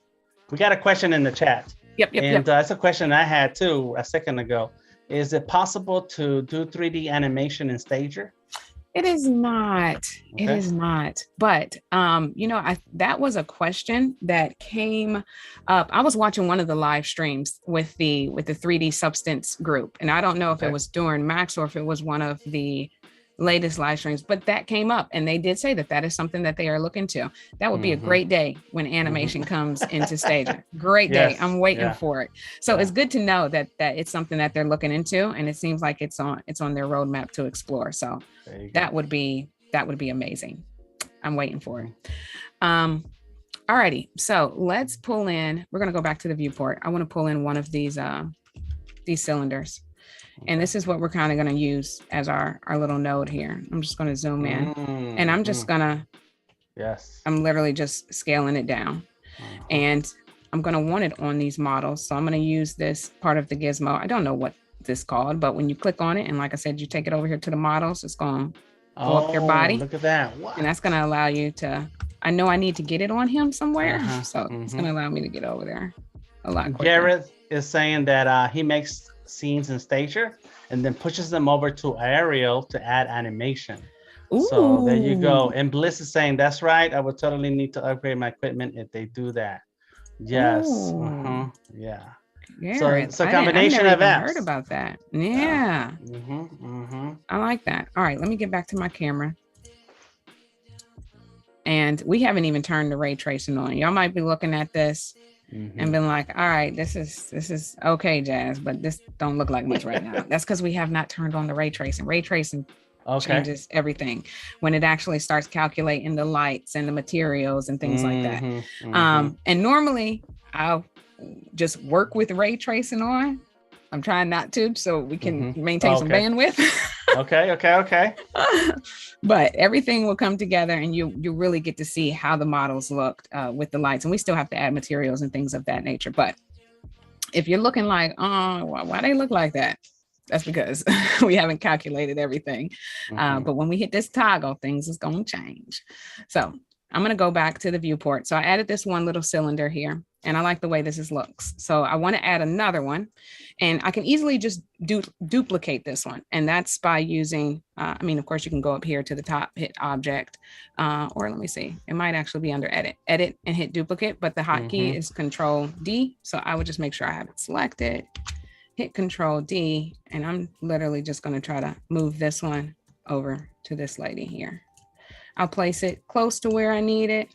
Speaker 1: We got a question in the chat.
Speaker 2: Yep.
Speaker 1: That's a question I had too a second ago. Is it possible to do 3D animation in Stager?
Speaker 2: It is not. Okay. It is not. But that was a question that came up. I was watching one of the live streams with the 3D Substance group, and I don't know if it was during Max or if it was one of the latest live streams, but that came up, and they did say that is something that they are looking to. That would be a great day when animation comes into Stager. Great day. I'm waiting for it. So it's good to know that it's something that they're looking into, and it seems like it's on their roadmap to explore. So that would be amazing. I'm waiting for it. Alrighty. So let's pull in. We're gonna go back to the viewport. I want to pull in one of these cylinders. And this is what we're kind of going to use as our little node here. I'm just going to zoom in, and I'm just going to, I'm literally just scaling it down. And I'm going to want it on these models. So I'm going to use this part of the gizmo. I don't know what this is called, but when you click on it, and like I said, you take it over here to the models, it's going to go up your body.
Speaker 1: Look at that. What?
Speaker 2: And that's going to allow you to, I know I need to get it on him somewhere. So it's going to allow me to get over there a lot quicker.
Speaker 1: Gareth is saying that he makes scenes in Stager and then pushes them over to Arial to add animation. Ooh. So there you go. And Bliss is saying, that's right, I would totally need to upgrade my equipment if they do that. Yes. Yeah. So combination of apps. I
Speaker 2: heard about that. Yeah. I like that. All right, let me get back to my camera. And we haven't even turned the ray tracing on. Y'all might be looking at this and been like, all right, this is okay, Jazz, but this don't look like much right now. That's because we have not turned on the ray tracing. Ray tracing changes everything when it actually starts calculating the lights and the materials and things like that. And normally I'll just work with ray tracing on. I'm trying not to, so we can maintain some bandwidth. Okay. But everything will come together, and you really get to see how the models looked with the lights. And we still have to add materials and things of that nature. But if you're looking like, oh, why they look like that? That's because we haven't calculated everything. But when we hit this toggle, things is going to change. So I'm going to go back to the viewport. So I added this one little cylinder here, and I like the way this looks. So I want to add another one, and I can easily just duplicate this one. And that's by using, of course, you can go up here to the top, hit object, or let me see, it might actually be under edit and hit duplicate, but the hotkey is Control D. So I would just make sure I have it selected, hit Control D, and I'm literally just going to try to move this one over to this lady here. I'll place it close to where I need it,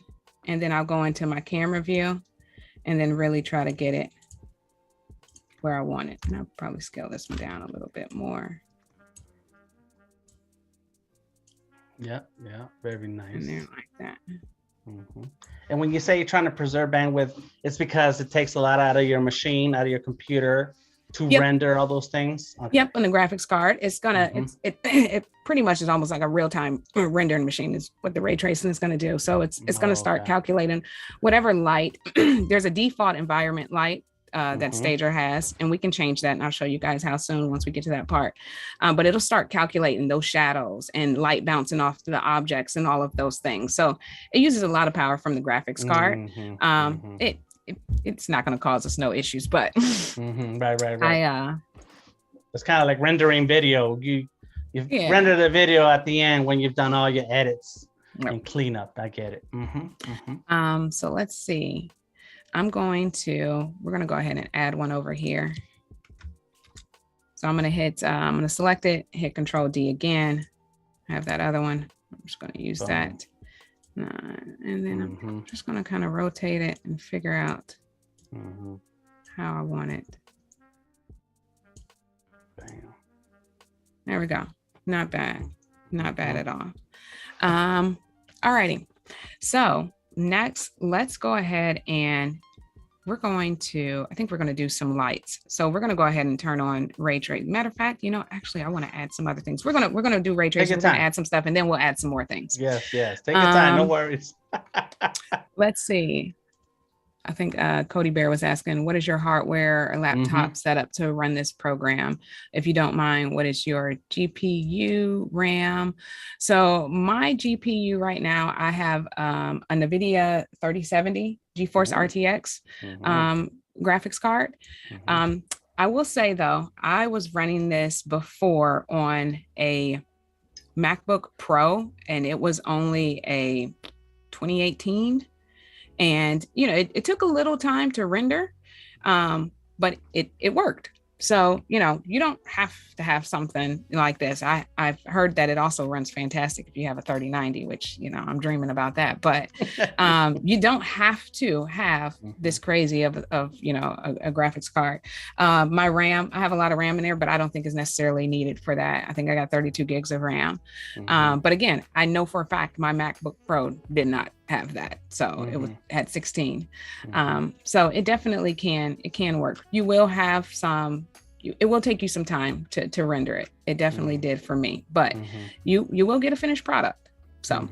Speaker 2: and then I'll go into my camera view and then really try to get it where I want it. And I'll probably scale this one down a little bit more.
Speaker 1: Yeah, very nice.
Speaker 2: And there like that.
Speaker 1: And when you say you're trying to preserve bandwidth, it's because it takes a lot out of your machine, out of your computer to render all those things.
Speaker 2: Yep, on the graphics card, it's gonna it pretty much is almost like a real-time rendering machine is what the ray tracing is going to do. So it's going to start calculating whatever light. There's a default environment light that Stager has, and we can change that, and I'll show you guys how soon once we get to that part. But it'll start calculating those shadows and light bouncing off the objects and all of those things. So it uses a lot of power from the graphics card. It's not going to cause us no issues, but
Speaker 1: right. It's kind of like rendering video. You render the video at the end when you've done all your edits and cleanup. I get it.
Speaker 2: So let's see. We're going to go ahead and add one over here. So I'm going to select it, hit Control D again. I have that other one. I'm just going to use that. And then I'm just going to kind of rotate it and figure out how I want it.
Speaker 1: Bam.
Speaker 2: There we go. Not bad at all. All righty. So next, let's go ahead and I think we're going to do some lights. So we're going to go ahead and turn on ray tracing. Matter of fact, actually, I want to add some other things. We're going to do ray tracing. We're going to add some stuff, and then we'll add some more things.
Speaker 1: Yes. Take your time. No worries.
Speaker 2: Let's see. I think Cody Bear was asking, what is your hardware or laptop setup to run this program? If you don't mind, what is your GPU, RAM? So my GPU right now, I have a NVIDIA 3070 GeForce RTX graphics card. I will say though, I was running this before on a MacBook Pro, and it was only a 2018. And, you know, it took a little time to render, but it worked. So, you know, you don't have to have something like this. I've heard that it also runs fantastic if you have a 3090, which, you know, I'm dreaming about that. But you don't have to have this crazy of you know, a graphics card. My RAM, I have a lot of RAM in there, but I don't think is necessarily needed for that. I think I got 32 gigs of RAM. But again, I know for a fact my MacBook Pro did not have that. So it had 16. So it definitely can work. You will have some, it will take you some time to render it. It definitely did for me, but you will get a finished product. So,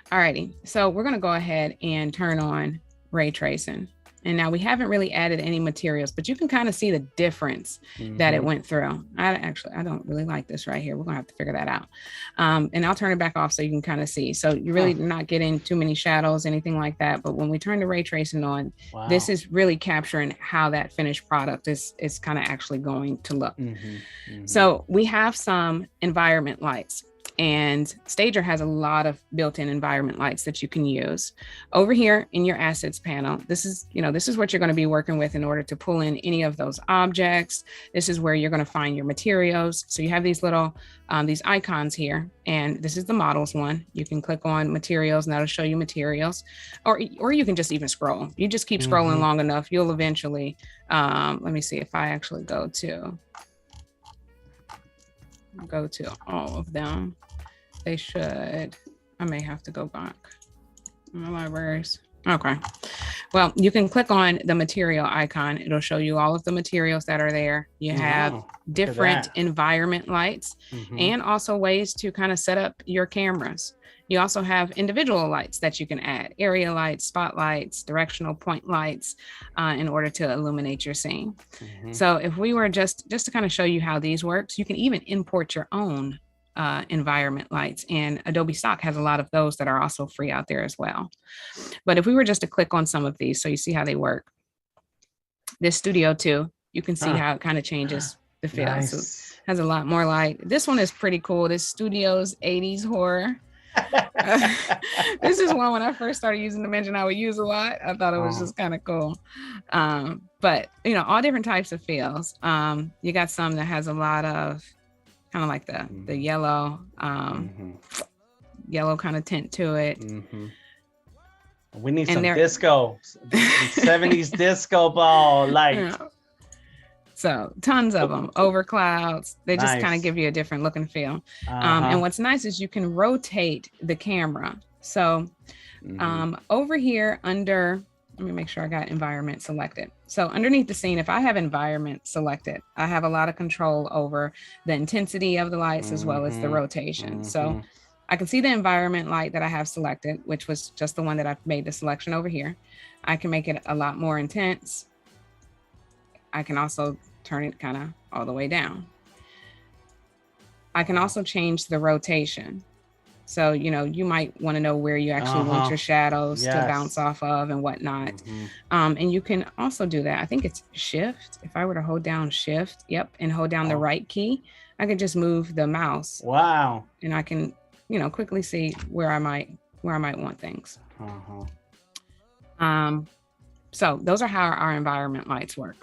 Speaker 2: alrighty. So we're going to go ahead and turn on ray tracing. And now we haven't really added any materials, but you can kind of see the difference that it went through. I don't really like this right here. We're gonna have to figure that out. And I'll turn it back off so you can kind of see. So you're really not getting too many shadows, anything like that. But when we turn the ray tracing on, this is really capturing how that finished product is kind of actually going to look. So we have some environment lights. And Stager has a lot of built-in environment lights that you can use. Over here in your assets panel, this is what you're going to be working with in order to pull in any of those objects. This is where you're going to find your materials. So you have these little these icons here, and this is the models one. You can click on materials and that'll show you materials, or you can just even scroll. You just keep scrolling long enough, you'll eventually let me see if I actually go to all of them. They should. I may have to go back in my libraries. Okay. Well, you can click on the material icon. It'll show you all of the materials that are there. You have different environment lights and also ways to kind of set up your cameras. You also have individual lights that you can add, area lights, spotlights, directional point lights, in order to illuminate your scene. So if we were just to kind of show you how these works, you can even import your own environment lights, and Adobe Stock has a lot of those that are also free out there as well. But if we were just to click on some of these, so you see how they work. This Studio 2, you can see how it kind of changes the feel. Nice. So it has a lot more light. This one is pretty cool. This Studio's 80s horror. This is one when I first started using Dimension I would use a lot. I thought it was just kind of cool. But you know, all different types of feels. You got some that has a lot of kind of like the yellow yellow kind of tint to it.
Speaker 1: We need some disco, 70s disco ball light. Yeah.
Speaker 2: So tons of them over clouds. They just kind of give you a different look and feel. And what's nice is you can rotate the camera. So over here under, let me make sure I got environment selected. So underneath the scene, if I have environment selected, I have a lot of control over the intensity of the lights as well as the rotation. So I can see the environment light that I have selected, which was just the one that I've made the selection over here. I can make it a lot more intense. I can also turn it kind of all the way down. I can also change the rotation. So, you know, you might want to know where you actually want your shadows to bounce off of and whatnot. And you can also do that. I think it's Shift. If I were to hold down Shift, and hold down the right key, I could just move the mouse. Wow. And I can, you know, quickly see where I might want things. So those are how our environment lights work.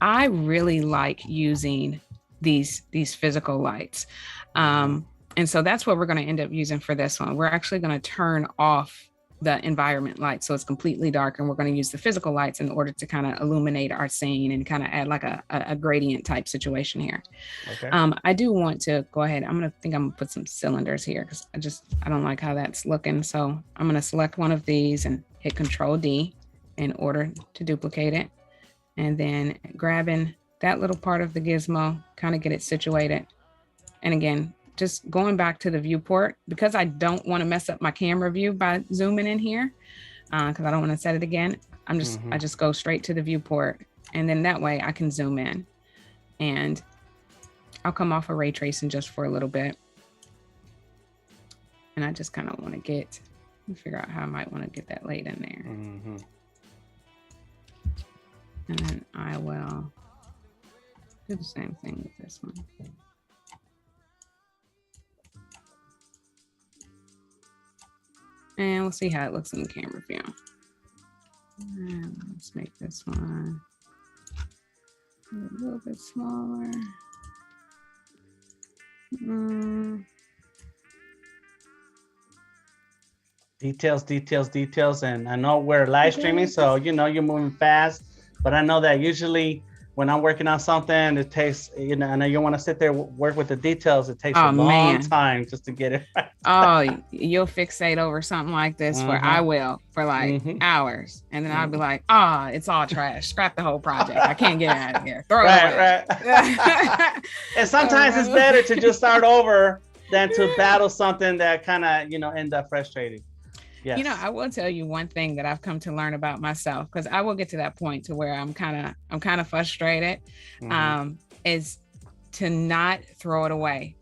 Speaker 2: I really like using these physical lights. And so that's what we're going to end up using for this one. We're actually going to turn off the environment light so it's completely dark, and we're going to use the physical lights in order to kind of illuminate our scene and kind of add like a gradient type situation here. Okay. I do want to go ahead. I'm going to put some cylinders here because I don't like how that's looking. So I'm going to select one of these and hit Control D in order to duplicate it. And then grabbing that little part of the gizmo, kind of get it situated. And again, just going back to the viewport, because I don't want to mess up my camera view by zooming in here. because I don't want to set it again. I just go straight to the viewport, and then that way I can zoom in, and I'll come off of ray tracing just for a little bit. And I just kind of want to figure out how I might want to get that laid in there. And then I will do the same thing with this one. And we'll see how it looks in the camera view. And let's make this one a little bit smaller.
Speaker 1: Details. And I know we're live streaming, so you know you're moving fast. But I know that usually when I'm working on something, it takes, you know, I know you want to sit there work with the details. It takes a long time just to get it right.
Speaker 2: Oh, you'll fixate over something like this for like hours, and then I'll be like, it's all trash. Scrap the whole project. I can't get it out of here. Throw it away. Right.
Speaker 1: And sometimes it's better to just start over than to battle something that kind of, you know, end up frustrating. Yes.
Speaker 2: You know, I will tell you one thing that I've come to learn about myself, because I will get to that point to where I'm kind of frustrated, is to not throw it away.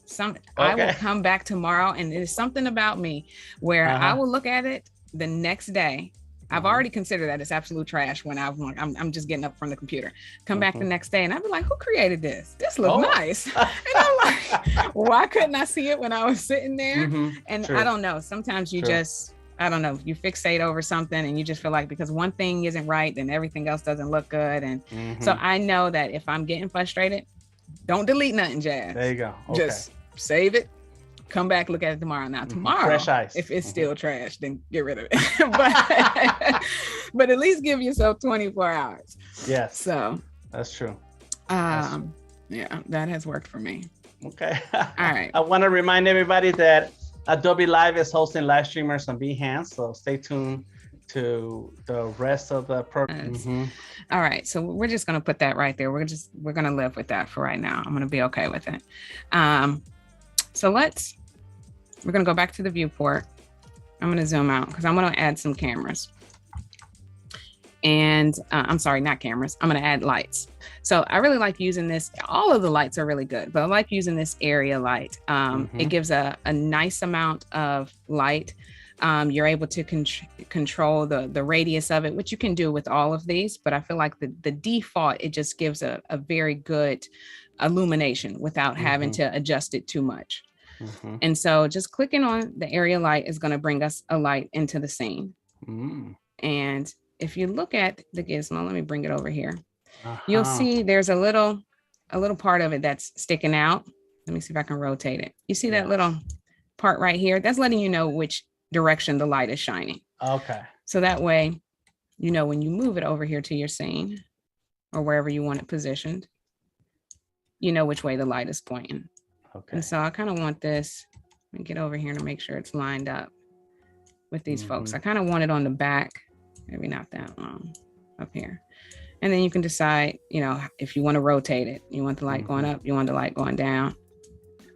Speaker 2: I will come back tomorrow, and there's something about me where I will look at it the next day. I've already considered that it's absolute trash when I'm just getting up from the computer. Come back the next day, and I'd be like, who created this? This looks nice. And I'm like, why couldn't I see it when I was sitting there? And I don't know. Sometimes you just, I don't know, you fixate over something and you just feel like because one thing isn't right, then everything else doesn't look good. And so I know that if I'm getting frustrated, don't delete nothing, Jazz.
Speaker 1: There you go.
Speaker 2: Just save it, come back, look at it tomorrow. Now tomorrow,
Speaker 1: fresh ice.
Speaker 2: If it's still trash, then get rid of it. but at least give yourself 24 hours.
Speaker 1: Yes.
Speaker 2: So
Speaker 1: that's true.
Speaker 2: Yeah, that has worked for me.
Speaker 1: Okay.
Speaker 2: All right.
Speaker 1: I want to remind everybody that Adobe Live is hosting live streamers on Behance, so stay tuned to the rest of the program.
Speaker 2: All right, so we're just going to put that right there. We're going to live with that for right now. I'm going to be okay with it. So we're going to go back to the viewport. I'm going to zoom out because I'm going to add some cameras. And I'm sorry, not cameras. I'm going to add lights. So I really like using this. All of the lights are really good, but I like using this area light. It gives a nice amount of light. You're able to control the radius of it, which you can do with all of these. But I feel like the default, it just gives a very good illumination without having to adjust it too much. And so just clicking on the area light is going to bring us a light into the scene. And if you look at the gizmo, let me bring it over here. You'll see there's a little part of it that's sticking out. Let me see if I can rotate it. You see that little part right here? That's letting you know which direction the light is shining.
Speaker 1: Okay. So
Speaker 2: that way, you know, when you move it over here to your scene or wherever you want it positioned, you know which way the light is pointing. Okay. And so I kind of want this, let me get over here to make sure it's lined up with these folks. I kind of want it on the back, maybe not that long up here. And then you can decide, you know, if you want to rotate it, you want the light going up, you want the light going down.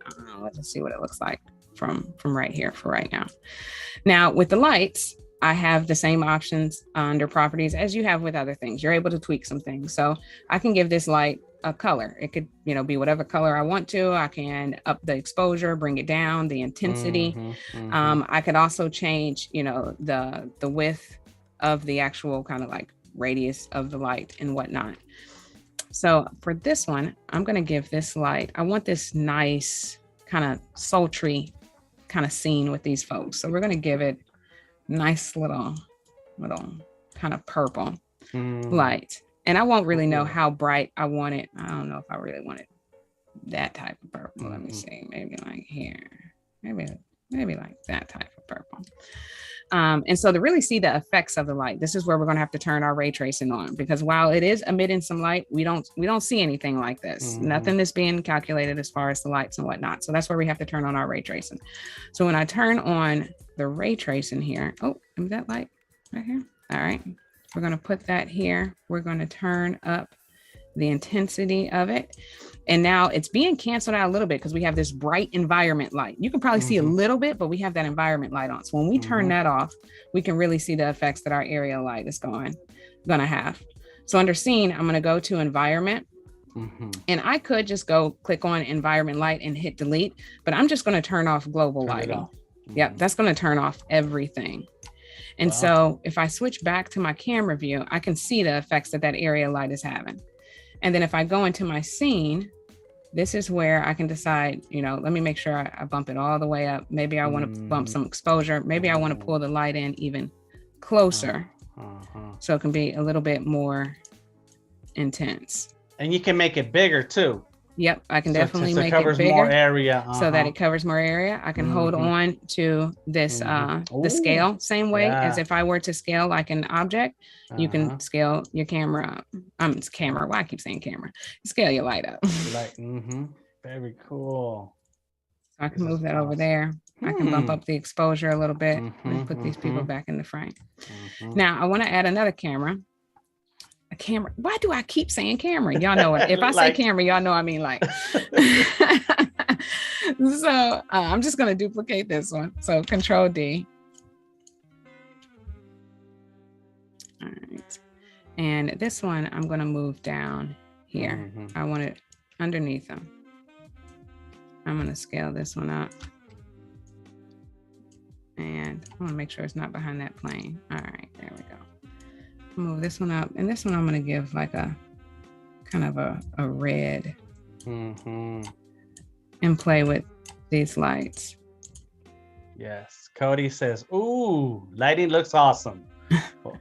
Speaker 2: I don't know, let's just see what it looks like from right here for right now. Now with the lights, I have the same options under properties as you have with other things. You're able to tweak some things. So I can give this light a color. It could, you know, be whatever color I want to. I can up the exposure, bring it down, the intensity. I could also change, you know, the width of the actual kind of like radius of the light and whatnot. So for this one, I'm going to give this light, I want this nice kind of sultry kind of scene with these folks. So we're going to give it nice little kind of purple light. And I won't really know how bright I want it. I don't know if I really want it that type of purple. Let me see, maybe like here, maybe like that type of purple. And so to really see the effects of the light, this is where we're going to have to turn our ray tracing on, because while it is emitting some light, we don't see anything like this. Nothing is being calculated as far as the lights and whatnot. So that's where we have to turn on our ray tracing. So when I turn on the ray tracing here, oh, is that light right here? All right. We're going to put that here. We're going to turn up the intensity of it. And now it's being canceled out a little bit because we have this bright environment light. You can probably see a little bit, but we have that environment light on. So when we turn that off, we can really see the effects that our area light is gonna have. So under scene, I'm gonna go to environment. And I could just go click on environment light and hit delete, but I'm just gonna turn off global lighting. Yep, that's gonna turn off everything. And so if I switch back to my camera view, I can see the effects that area light is having. And then if I go into my scene, this is where I can decide, let me make sure I bump it all the way up. Maybe I want to bump some exposure. Maybe I want to pull the light in even closer. So it can be a little bit more intense.
Speaker 1: And you can make it bigger too.
Speaker 2: Yep, I can definitely make it bigger,
Speaker 1: more area,
Speaker 2: so that it covers more area. I can hold on to this the scale, same way as if I were to scale like an object. You can scale your camera up. It's camera. Why I keep saying camera? Scale your light up.
Speaker 1: Very cool.
Speaker 2: So I can move that over there. I can bump up the exposure a little bit and put these people back in the frame. Now I want to add another camera. A camera. Why do I keep saying camera? Y'all know it. If I say camera, y'all know I mean like. So I'm just going to duplicate this one. So Control D. All right. And this one, I'm going to move down here. I want it underneath them. I'm going to scale this one up. And I want to make sure it's not behind that plane. All right, there we go. Move this one up, and this one I'm going to give like a kind of a red and play with these lights.
Speaker 1: Yes, Cody says, ooh, lighting looks awesome.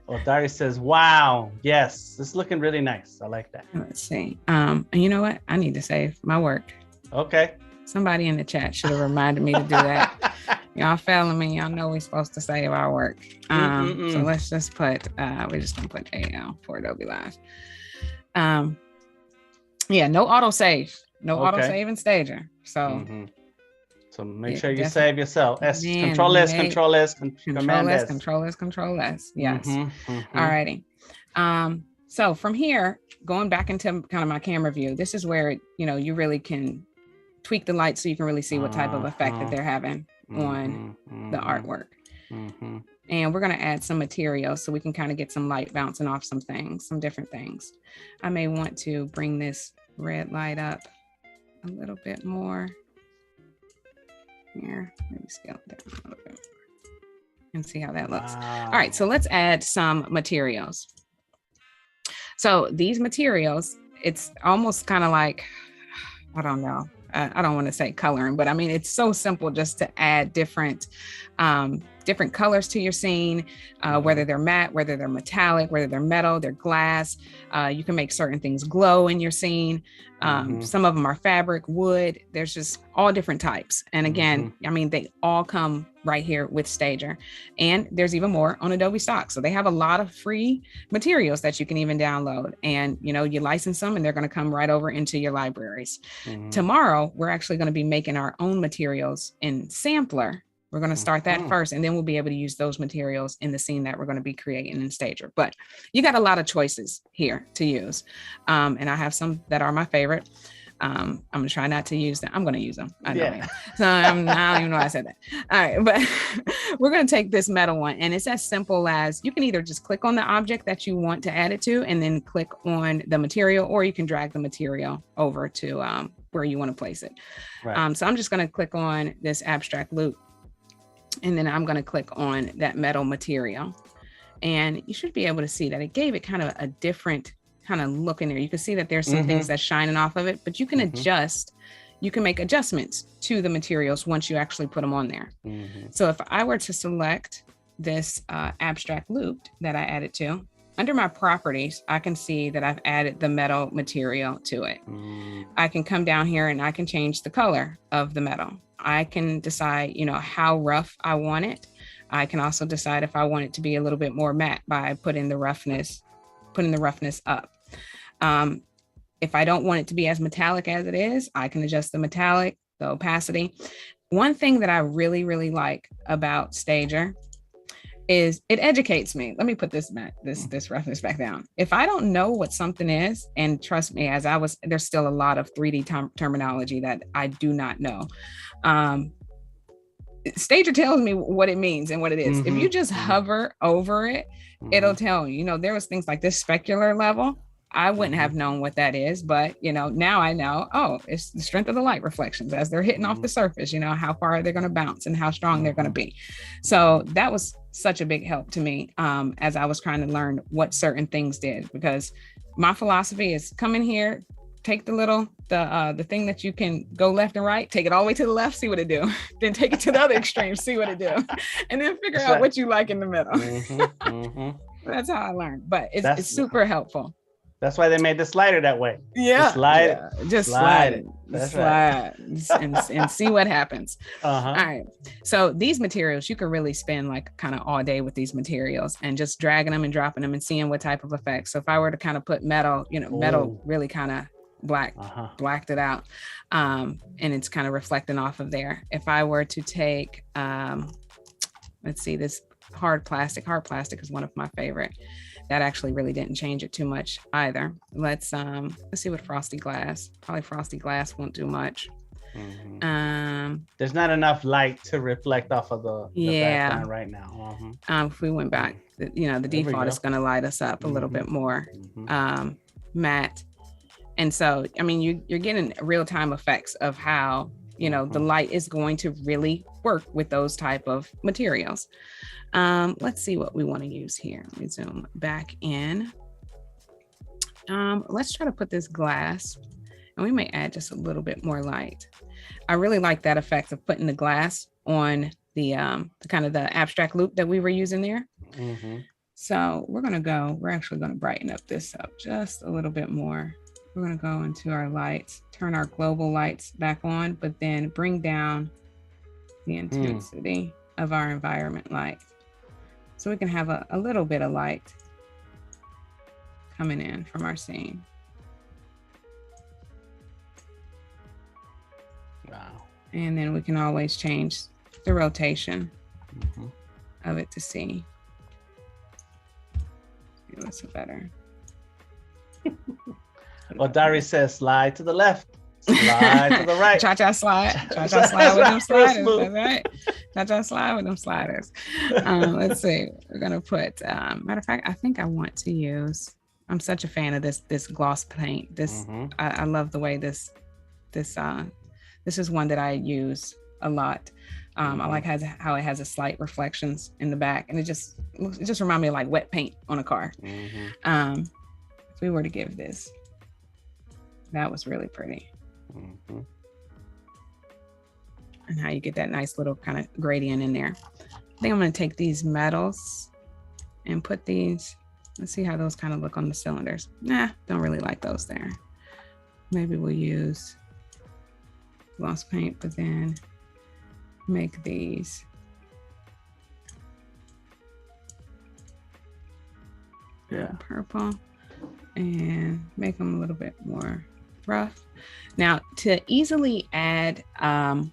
Speaker 1: Odari says, wow, yes, it's looking really nice. I like that.
Speaker 2: Let's see. And you know what? I need to save my work.
Speaker 1: Okay.
Speaker 2: Somebody in the chat should have reminded me to do that. Y'all failing me. Y'all know we're supposed to save our work. So let's just put, we're just going to put AL for Adobe Live. Yeah, no autosave. No autosave in Stager. So
Speaker 1: so make sure you save yourself. Control S, Control S, Command S.
Speaker 2: Control S, Control S. Yes. All righty. So from here, going back into kind of my camera view, this is where, you really can tweak the light so you can really see what type of effect that they're having on the artwork. And we're going to add some materials so we can kind of get some light bouncing off some things, some different things. I may want to bring this red light up a little bit more. Here, maybe scale it down a little bit and see how that looks. All right, so let's add some materials. So these materials, it's almost kind of like, I don't know. I don't want to say coloring, but I mean, it's so simple just to add different colors to your scene, whether they're matte, whether they're metallic, whether they're metal, they're glass. You can make certain things glow in your scene. Some of them are fabric, wood. There's just all different types. And again, I mean, they all come right here with Stager. And there's even more on Adobe Stock. So they have a lot of free materials that you can even download. And, you license them and they're going to come right over into your libraries. Tomorrow, we're actually going to be making our own materials in Sampler. We're going to start that first, and then we'll be able to use those materials in the scene that we're going to be creating in Stager. But you got a lot of choices here to use. And I have some that are my favorite. I'm going to try not to use them. I'm going to use them. I know. Yeah. So I don't even know why I said that. All right. But we're going to take this metal one, and it's as simple as you can either just click on the object that you want to add it to and then click on the material, or you can drag the material over to where you want to place it. Right. So I'm just going to click on this abstract loop. And then I'm going to click on that metal material, and you should be able to see that it gave it kind of a different kind of look in there. You can see that there's some things that's shining off of it, but you can adjust, you can make adjustments to the materials once you actually put them on there. So if I were to select this abstract loop that I added to, under my properties, I can see that I've added the metal material to it. I can come down here and I can change the color of the metal. I can decide, how rough I want it. I can also decide if I want it to be a little bit more matte by putting the roughness up. If I don't want it to be as metallic as it is, I can adjust the metallic, the opacity. One thing that I really, really like about Stager is it educates me. Let me put this reference back down. If I don't know what something is, and trust me, there's still a lot of 3D terminology that I do not know. Stager tells me what it means and what it is. If you just hover over it, it'll tell you. You know, there was things like this specular level. I wouldn't have known what that is, but you know, now I know, oh, it's the strength of the light reflections as they're hitting off the surface, you know, how far they're going to bounce and how strong they're going to be. So that was such a big help to me as I was trying to learn what certain things did, because my philosophy is come in here, take the thing that you can go left and right, take it all the way to the left, see what it do. Then take it to the other extreme, see what it do. And then figure out what you like in the middle. That's how I learned, but it's super helpful.
Speaker 1: That's why they made the slider that way.
Speaker 2: Yeah. Just slide it.
Speaker 1: Right.
Speaker 2: and see what happens. All right. So these materials, you can really spend like kind of all day with these materials and just dragging them and dropping them and seeing what type of effects. So if I were to kind of put metal, you know, metal really kind of blacked it out. And it's kind of reflecting off of there. If I were to take, let's see, this hard plastic is one of my favorite. That actually really didn't change it too much either. Let's see what frosty glass. Probably frosty glass won't do much.
Speaker 1: There's not enough light to reflect off of the background right now.
Speaker 2: If we went back, you know, the default is going to light us up a little bit more matte. And so, I mean, you're getting real-time effects of how, you know, the light is going to really work with those type of materials. Let's see what we want to use here. Let me zoom back in. Let's try to put this glass, and we may add just a little bit more light. I really like that effect of putting the glass on the kind of the abstract loop that we were using there. So we're actually going to brighten up this up just a little bit more. We're going to go into our lights, turn our global lights back on, but then bring down the intensity of our environment light. So we can have a little bit of light coming in from our scene.
Speaker 1: Wow. And
Speaker 2: then we can always change the rotation of it to see. What's better?
Speaker 1: Well, Dari says slide to the left, slide to the right.
Speaker 2: Cha-cha slide. Cha-cha slide with them sliders. That's right. Cha-cha slide with them sliders. Let's see. We're going to put, matter of fact, I think I want to use, I'm such a fan of this gloss paint. I love the way this is one that I use a lot. I like how it has a slight reflections in the back, and it just reminds me of like wet paint on a car. If we were to give this, that was really pretty. And how you get that nice little kind of gradient in there. I think I'm going to take these metals and put these. Let's see how those kind of look on the cylinders. Nah, don't really like those there. Maybe we'll use gloss paint, but then make these purple and make them a little bit more rough. Now, to easily add a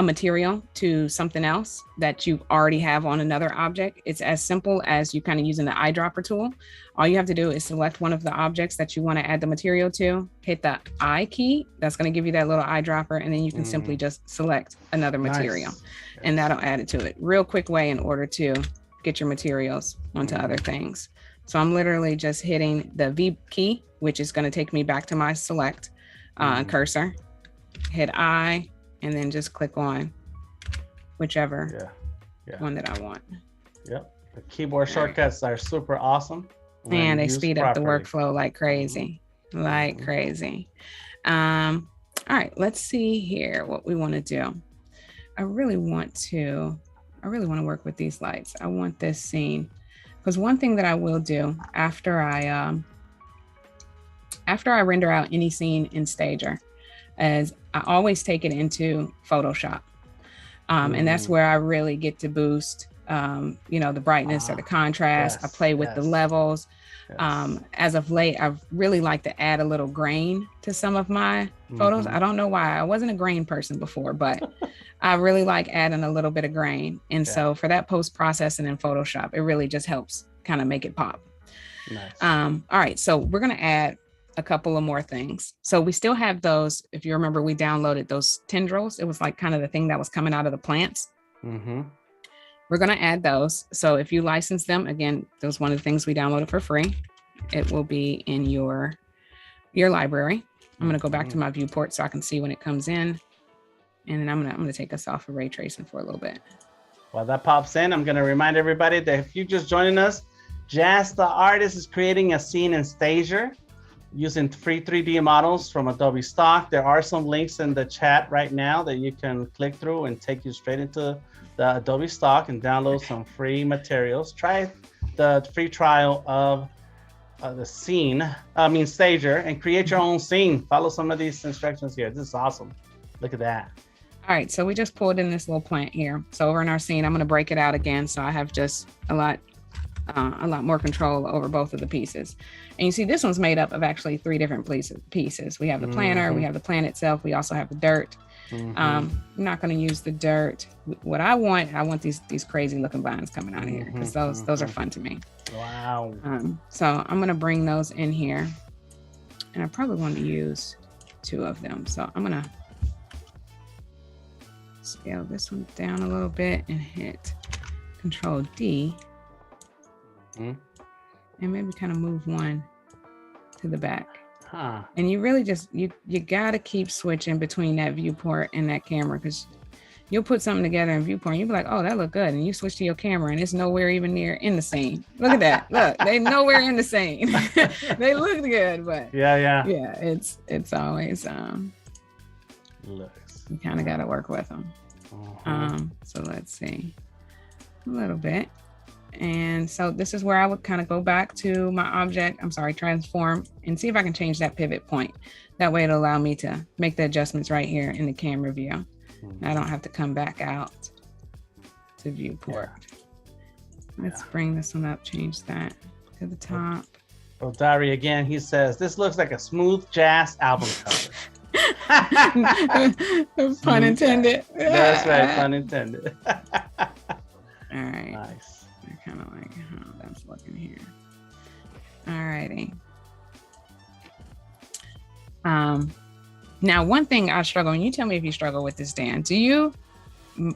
Speaker 2: material to something else that you already have on another object, it's as simple as you kind of using the eyedropper tool. All you have to do is select one of the objects that you want to add the material to, hit the I key. That's going to give you that little eyedropper, and then you can simply just select another material, and that'll add it to it. Real quick way in order to get your materials onto other things. So I'm literally just hitting the V key, which is going to take me back to my select cursor. Hit I, and then just click on whichever one that I want.
Speaker 1: Yep. The keyboard shortcuts are super awesome.
Speaker 2: And they speed up the workflow like crazy, crazy. All right, let's see here what we want to do. I really want to work with these lights. I want this scene, because one thing that I will do after I render out any scene in Stager is I always take it into Photoshop. And that's where I really get to boost the brightness or the contrast. I
Speaker 1: Yes,
Speaker 2: play with the
Speaker 1: yes,
Speaker 2: levels.
Speaker 1: yes.
Speaker 2: As of late, I've really like to add a little grain to some of my photos. I don't know why. I wasn't a grain person before, but I really like adding a little bit of grain. And
Speaker 1: Yeah.
Speaker 2: so for that post-processing in Photoshop, it really just helps kind of make it pop.
Speaker 1: Nice.
Speaker 2: All right, so we're going to add a couple of more things. So we still have those. If you remember, we downloaded those tendrils. It was like kind of the thing that was coming out of the plants. We're going to add those. So if you license them, again, that was one of the things we downloaded for free. It will be in your library. I'm going to go back to my viewport so I can see when it comes in. And then I'm going to take us off of ray tracing for a little bit.
Speaker 1: While that pops in, I'm going to remind everybody that if you're just joining us, Jaz Da Artist is creating a scene in Stager using free 3D models from Adobe Stock. There are some links in the chat right now that you can click through and take you straight into the Adobe Stock and download some free materials. Try the free trial of the Stager, and create your own scene. Follow some of these instructions here. This is awesome. Look at that.
Speaker 2: All right, so we just pulled in this little plant here. So over in our scene, I'm going to break it out again. So I have just a lot more control over both of the pieces. And you see this one's made up of actually 3 different pieces. We have the planter, we have the plant itself, we also have the dirt. I'm not going to use the dirt. What I want these crazy looking vines coming out of here, because those are fun to me.
Speaker 1: Wow.
Speaker 2: So I'm going to bring those in here, and I probably want to use 2 of them. So I'm going to scale this one down a little bit and hit Control D. And maybe kind of move one to the back. And you really just, you got to keep switching between that viewport and that camera, because you'll put something together in viewport and you'll be like, oh, that look good. And you switch to your camera and it's nowhere even near in the scene. Look at that. Look, they nowhere in the scene. They look good, but yeah, it's always, you kind of got to work with them. So let's see a little bit. And so this is where I would kind of go back to my object, transform, and see if I can change that pivot point. That way it'll allow me to make the adjustments right here in the camera view. I don't have to come back out to viewport. Let's bring this one up, change that to the top.
Speaker 1: Well, Dari, again, he says, this looks like a smooth jazz album cover.
Speaker 2: Pun intended.
Speaker 1: That's right, pun intended.
Speaker 2: All right.
Speaker 1: Nice.
Speaker 2: I kind of like how that's looking here. All righty. Now, one thing I struggle, and you tell me if you struggle with this, Dan.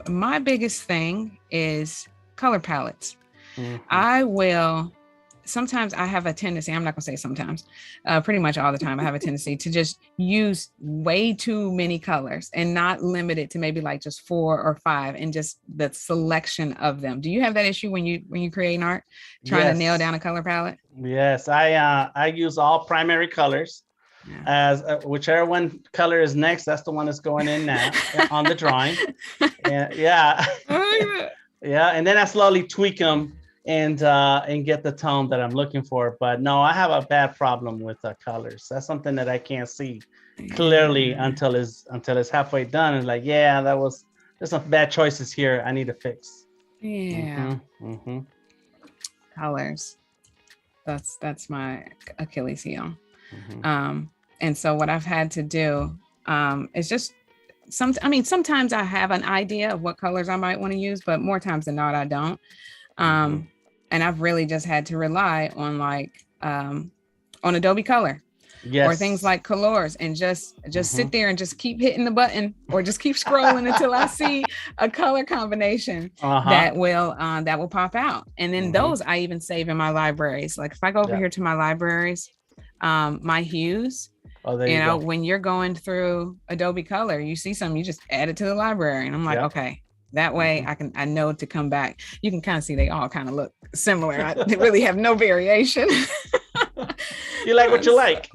Speaker 2: My biggest thing is color palettes. Sometimes I have a tendency, I'm not gonna say sometimes, pretty much all the time, I have a tendency to just use way too many colors and not limit it to maybe like just 4 or 5 and just the selection of them. Do you have that issue when you create art, trying to nail down a color palette?
Speaker 1: Yes, I use all primary colors. As whichever one color is next, that's the one that's going in now on the drawing. And and then I slowly tweak them and get the tone that I'm looking for. But no, I have a bad problem with colors. That's something that I can't see clearly until it's halfway done. And like, there's some bad choices here I need to fix.
Speaker 2: Colors. That's my Achilles heel. And so what I've had to do is just sometimes I have an idea of what colors I might want to use, but more times than not, I don't. And I've really just had to rely on on Adobe Color or things like Colors, and just sit there and just keep hitting the button or just keep scrolling until I see a color combination that will pop out. And then those I even save in my libraries. Like if I go over here to my libraries, my hues, when you're going through Adobe Color, you see something, you just add it to the library, and I'm like, okay, that way I know to come back. You can kind of see they all kind of look similar. They really have no variation.
Speaker 1: You like what you like.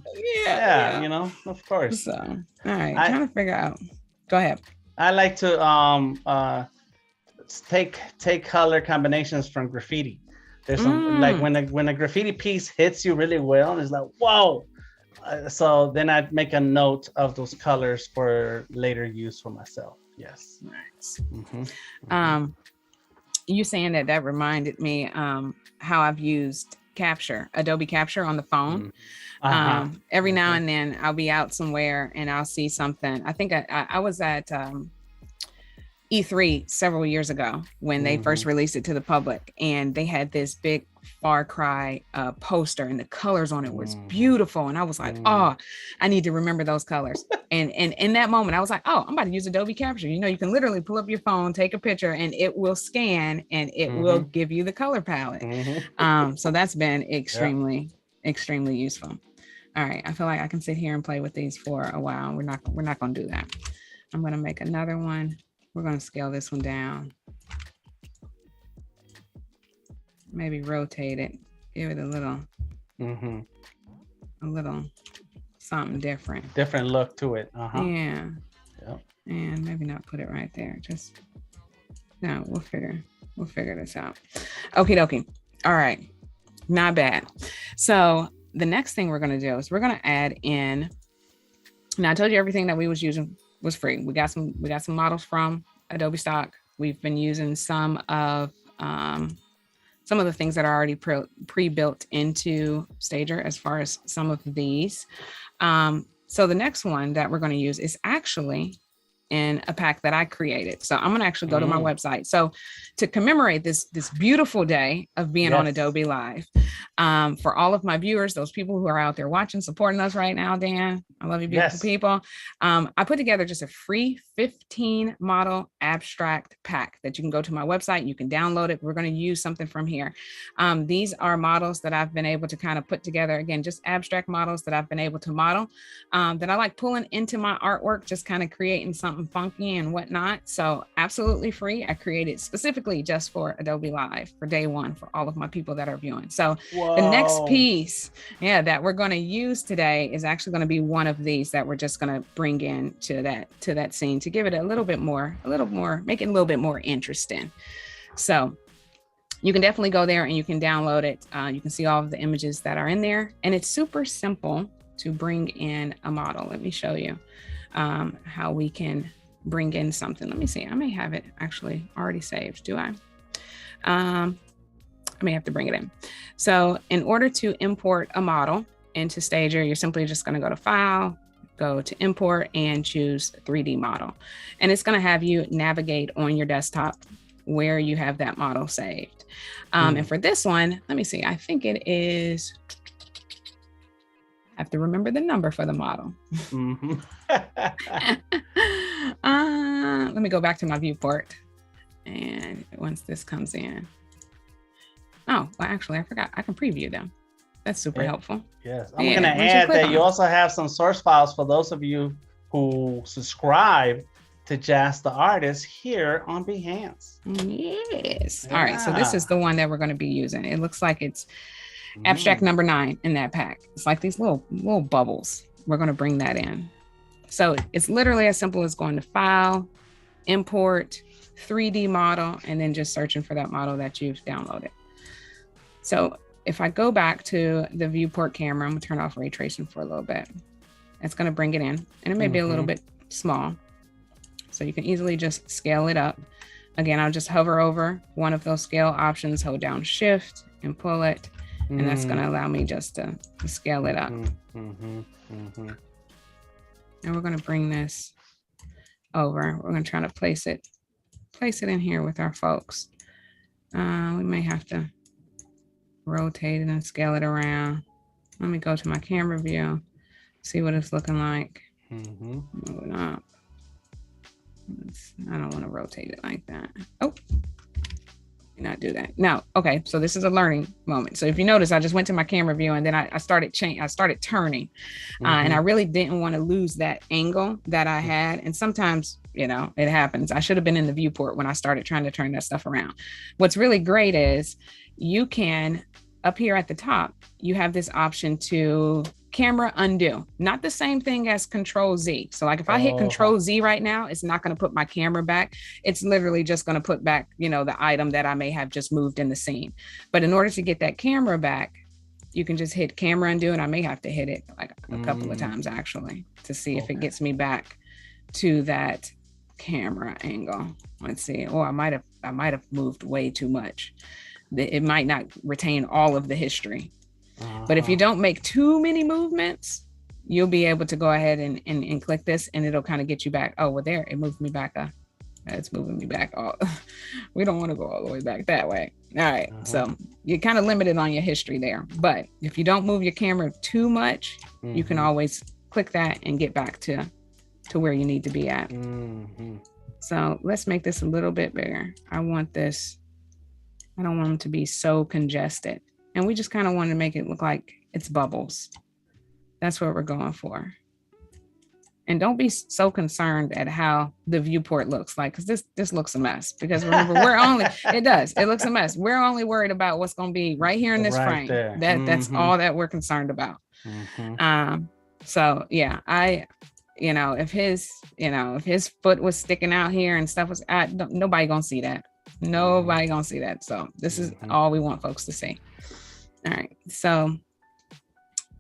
Speaker 2: Yeah,
Speaker 1: of course.
Speaker 2: So, all right, trying to figure out. Go ahead.
Speaker 1: I like to take color combinations from graffiti. There's some like when a graffiti piece hits you really well, and it's like, whoa. So then I'd make a note of those colors for later use for myself. Yes.
Speaker 2: Nice. You saying that reminded me how I've used Adobe Capture on the phone. Every now and then I'll be out somewhere and I'll see something. I think I was at E3 several years ago when they first released it to the public, and they had this big Far Cry poster, and the colors on it was beautiful, and I was like, oh, I need to remember those colors. And in that moment I was like, oh, I'm about to use Adobe Capture. You know, you can literally pull up your phone, take a picture, and it will scan and it will give you the color palette. So that's been extremely useful. All right, I feel like I can sit here and play with these for a while. We're not going to do that. I'm going to make another one. We're going to scale this one down. Maybe rotate it. Give it a little something different.
Speaker 1: Different look to it.
Speaker 2: Yeah. Yep. And maybe not put it right there. Just no. We'll figure this out. Okie dokie. All right. Not bad. So the next thing we're going to do is we're going to add in. Now I told you everything that we was using was free. We got some models from Adobe Stock. We've been using some of the things that are already pre-built into Stager as far as some of these. So the next one that we're going to use is actually in a pack that I created. So I'm going to actually go to my website. So to commemorate this beautiful day of being on Adobe Live, for all of my viewers, those people who are out there watching, supporting us right now, Dan, I love you, beautiful people. I put together just a free 15 model abstract pack that you can go to my website. You can download it. We're going to use something from here. These are models that I've been able to kind of put together. Again, just abstract models that I've been able to model, that I like pulling into my artwork, just kind of creating something funky and whatnot. So absolutely free. I created specifically just for Adobe Live for day one for all of my people that are viewing. So the next piece, that we're going to use today is actually going to be one of these that we're just going to bring in to that scene to give it a little bit more, make it a little bit more interesting. So you can definitely go there and you can download it. You can see all of the images that are in there, and it's super simple to bring in a model. Let me show you how we can bring in something. Let me see. I may have it actually already saved. Do I? I may have to bring it in. So in order to import a model into Stager, you're simply just going to go to File, go to Import, and choose 3D Model. And it's going to have you navigate on your desktop where you have that model saved. And for this one, let me see. I think it is... I have to remember the number for the model. Let me go back to my viewport. And once this comes in. Oh, well, actually, I forgot. I can preview them. That's super helpful.
Speaker 1: Yes. I'm going to add that you also have some source files for those of you who subscribe to Jaz Da Artist here on Behance.
Speaker 2: Yes. All right. So this is the one that we're going to be using. It looks like it's abstract number 9 in that pack. It's like these little bubbles. We're going to bring that in. So it's literally as simple as going to File, Import, 3D Model, and then just searching for that model that you've downloaded. So if I go back to the viewport camera, I'm going to turn off ray tracing for a little bit. It's going to bring it in, and it may be a little bit small. So you can easily just scale it up. Again, I'll just hover over one of those scale options, hold down Shift and pull it. And that's going to allow me just to scale it up. And we're going to bring this over. We're going to try to place it in here with our folks. We may have to rotate it and scale it around. Let me go to my camera view, see what it's looking like. Moving up. I don't want to rotate it like that. Oh. Not do that. Now, okay, so this is a learning moment. So if you notice, I just went to my camera view and then I started turning, and I really didn't want to lose that angle that I had. And sometimes, it happens. I should have been in the viewport when I started trying to turn that stuff around. What's really great is you can, up here at the top, you have this option to camera undo, not the same thing as Control Z. So like if I hit Control Z right now, it's not going to put my camera back. It's literally just going to put back, the item that I may have just moved in the scene. But in order to get that camera back, you can just hit camera undo, and I may have to hit it like a couple of times actually to see if it gets me back to that camera angle. Let's see. Oh, I might have I might have moved way too much. It might not retain all of the history. But if you don't make too many movements, you'll be able to go ahead and click this, and it'll kind of get you back. Oh, well, there, it moved me back. It's moving me back. Oh, we don't want to go all the way back that way. All right. So you're kind of limited on your history there. But if you don't move your camera too much, you can always click that and get back to where you need to be at. So let's make this a little bit bigger. I don't want them to be so congested. And we just kind of want to make it look like it's bubbles. That's what we're going for. And don't be so concerned at how the viewport looks like, because this looks a mess. Because remember, it looks a mess. We're only worried about what's going to be right here in this frame. That's all that we're concerned about. So yeah, if his foot was sticking out here and stuff was, nobody gonna see that. Nobody gonna see that. So this is all we want folks to see. All right, so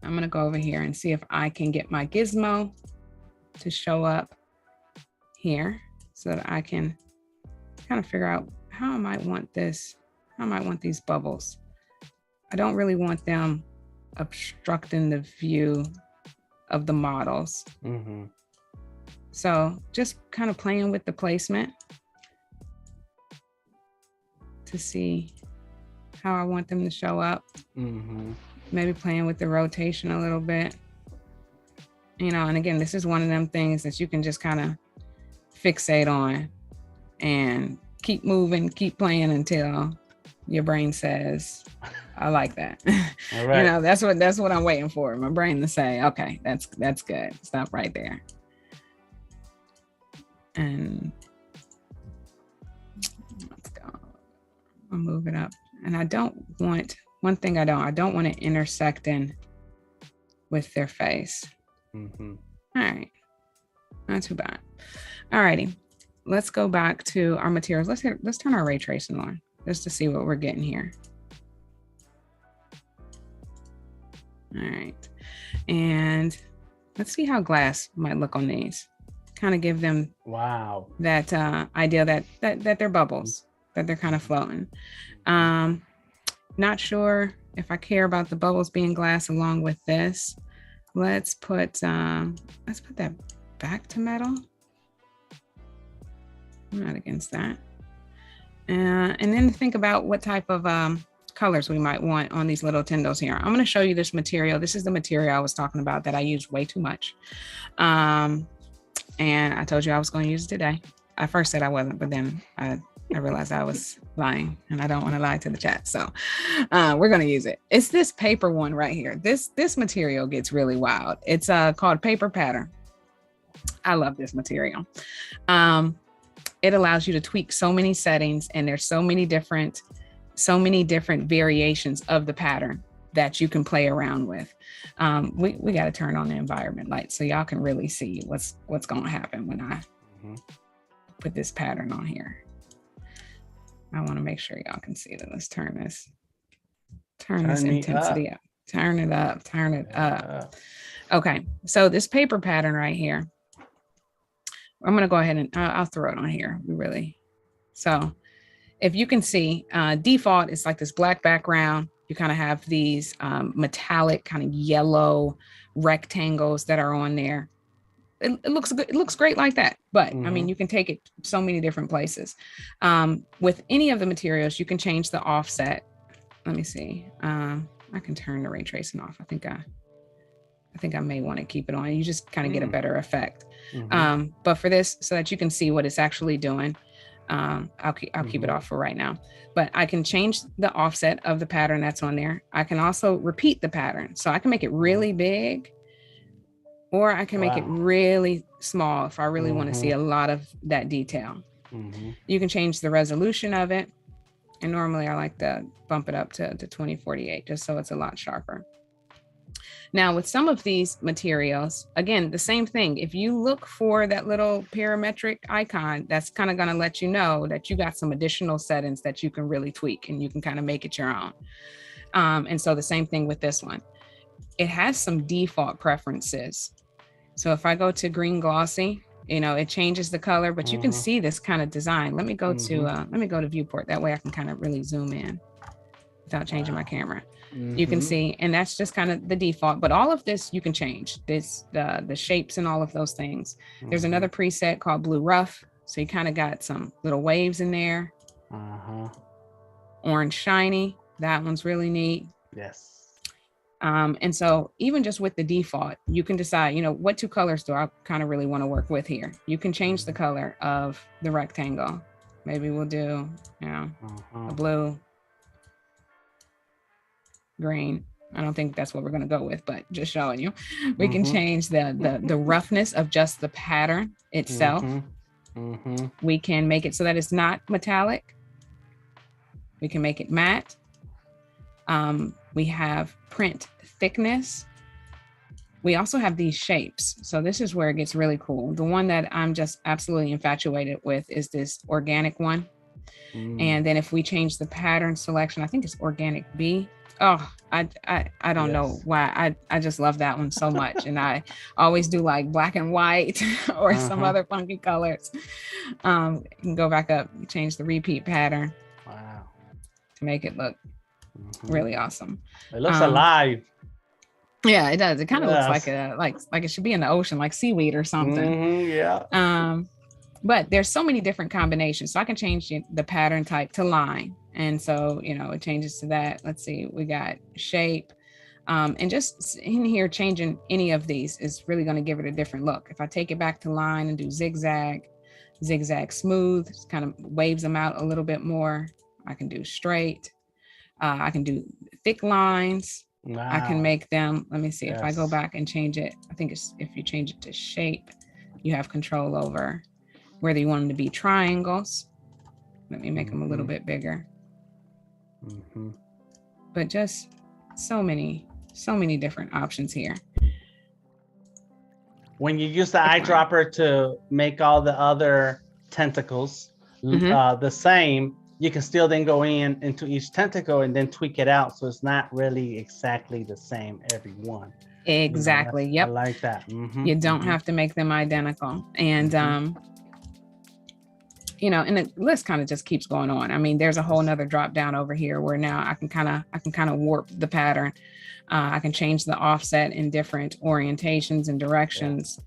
Speaker 2: I'm gonna go over here and see if I can get my gizmo to show up here so that I can kind of figure out how I might want this, how I might want these bubbles. I don't really want them obstructing the view of the models. So just kind of playing with the placement to see how I want them to show up. Maybe playing with the rotation a little bit. And again, this is one of them things that you can just kind of fixate on and keep moving, keep playing until your brain says, I like that. All right. That's what I'm waiting for. My brain to say, okay, that's good. Stop right there. And let's go. I'll move it up. And I don't want it intersecting with their face. All right. Not too bad. All righty. Let's go back to our materials. Let's turn our ray tracing on just to see what we're getting here. All right. And let's see how glass might look on these. Kind of give them that idea that they're bubbles, that they're kind of floating. Not sure if I care about the bubbles being glass along with this. Let's put that back to metal. I'm not against that. And then think about what type of colors we might want on these little tindos here. I'm going to show you this material. This is the material I was talking about that I use way too much. And I told you I was going to use it today. I first said I wasn't, but then I realized I was lying, and I don't want to lie to the chat. So we're going to use it. It's this paper one right here. This material gets really wild. It's called paper pattern. I love this material. It allows you to tweak so many settings, and there's so many different variations of the pattern that you can play around with. We got to turn on the environment light so y'all can really see what's going to happen when I put this pattern on here. I want to make sure y'all can see that. Let's turn this intensity up. Turn it up. Okay, so this paper pattern right here, I'm going to go ahead and I'll throw it on here. So if you can see, default is like this black background. You kind of have these metallic kind of yellow rectangles that are on there. It looks good. It looks great like that. But I mean, you can take it so many different places. With any of the materials, you can change the offset. Let me see. I can turn the ray tracing off. I think I may want to keep it on. You just kind of get a better effect. But for this, so that you can see what it's actually doing, I'll keep it off for right now. But I can change the offset of the pattern that's on there. I can also repeat the pattern. So I can make it really big, or I can make it really small if I really want to see a lot of that detail. You can change the resolution of it. And normally I like to bump it up to 2048 just so it's a lot sharper. Now with some of these materials, again, the same thing. If you look for that little parametric icon, that's kind of going to let you know that you got some additional settings that you can really tweak and you can kind of make it your own. And so the same thing with this one. It has some default preferences. So if I go to green glossy, you know, it changes the color, but you can see this kind of design. Let me go to viewport. That way I can kind of really zoom in without changing my camera. You can see, and that's just kind of the default, but all of this you can change this, the shapes and all of those things. There's another preset called blue rough. So you kind of got some little waves in there. Orange shiny. That one's really neat.
Speaker 1: Yes.
Speaker 2: And so even just with the default, you can decide, you know, what two colors do I kind of really want to work with here? You can change the color of the rectangle. Maybe we'll do, you know, a blue, green. I don't think that's what we're going to go with, but just showing you, we can change the roughness of just the pattern itself. We can make it so that it's not metallic. We can make it matte. We have print thickness. We also have these shapes. So this is where it gets really cool. The one that I'm just absolutely infatuated with is this organic one. And then if we change the pattern selection, I think it's organic B. Oh, I don't know why. I just love that one so much. And I always do like black and white or some other funky colors. You can go back up, change the repeat pattern.
Speaker 1: Wow.
Speaker 2: To make it look really awesome.
Speaker 1: It looks alive.
Speaker 2: Yeah, it does. It kind of looks like it should be in the ocean, like seaweed or something.
Speaker 1: Yeah.
Speaker 2: But there's so many different combinations. So I can change the pattern type to line. And so, you know, it changes to that. Let's see, we got shape. And just in here, changing any of these is really going to give it a different look. If I take it back to line and do zigzag, zigzag smooth, kind of waves them out a little bit more. I can do straight. I can do thick lines.
Speaker 1: Wow.
Speaker 2: I can make them, let me see if I go back and change it. I think it's if you change it to shape, you have control over whether you want them to be triangles. Let me make them a little bit bigger. But just so many different options here.
Speaker 1: When you use the eyedropper to make all the other tentacles the same, you can still then go into each tentacle and then tweak it out. So it's not really exactly the same every one.
Speaker 2: Exactly.
Speaker 1: You know, I like that.
Speaker 2: You don't have to make them identical. And, you know, and the list kind of just keeps going on. I mean, there's a whole nother drop down over here where now I can kind of warp the pattern. I can change the offset in different orientations and directions.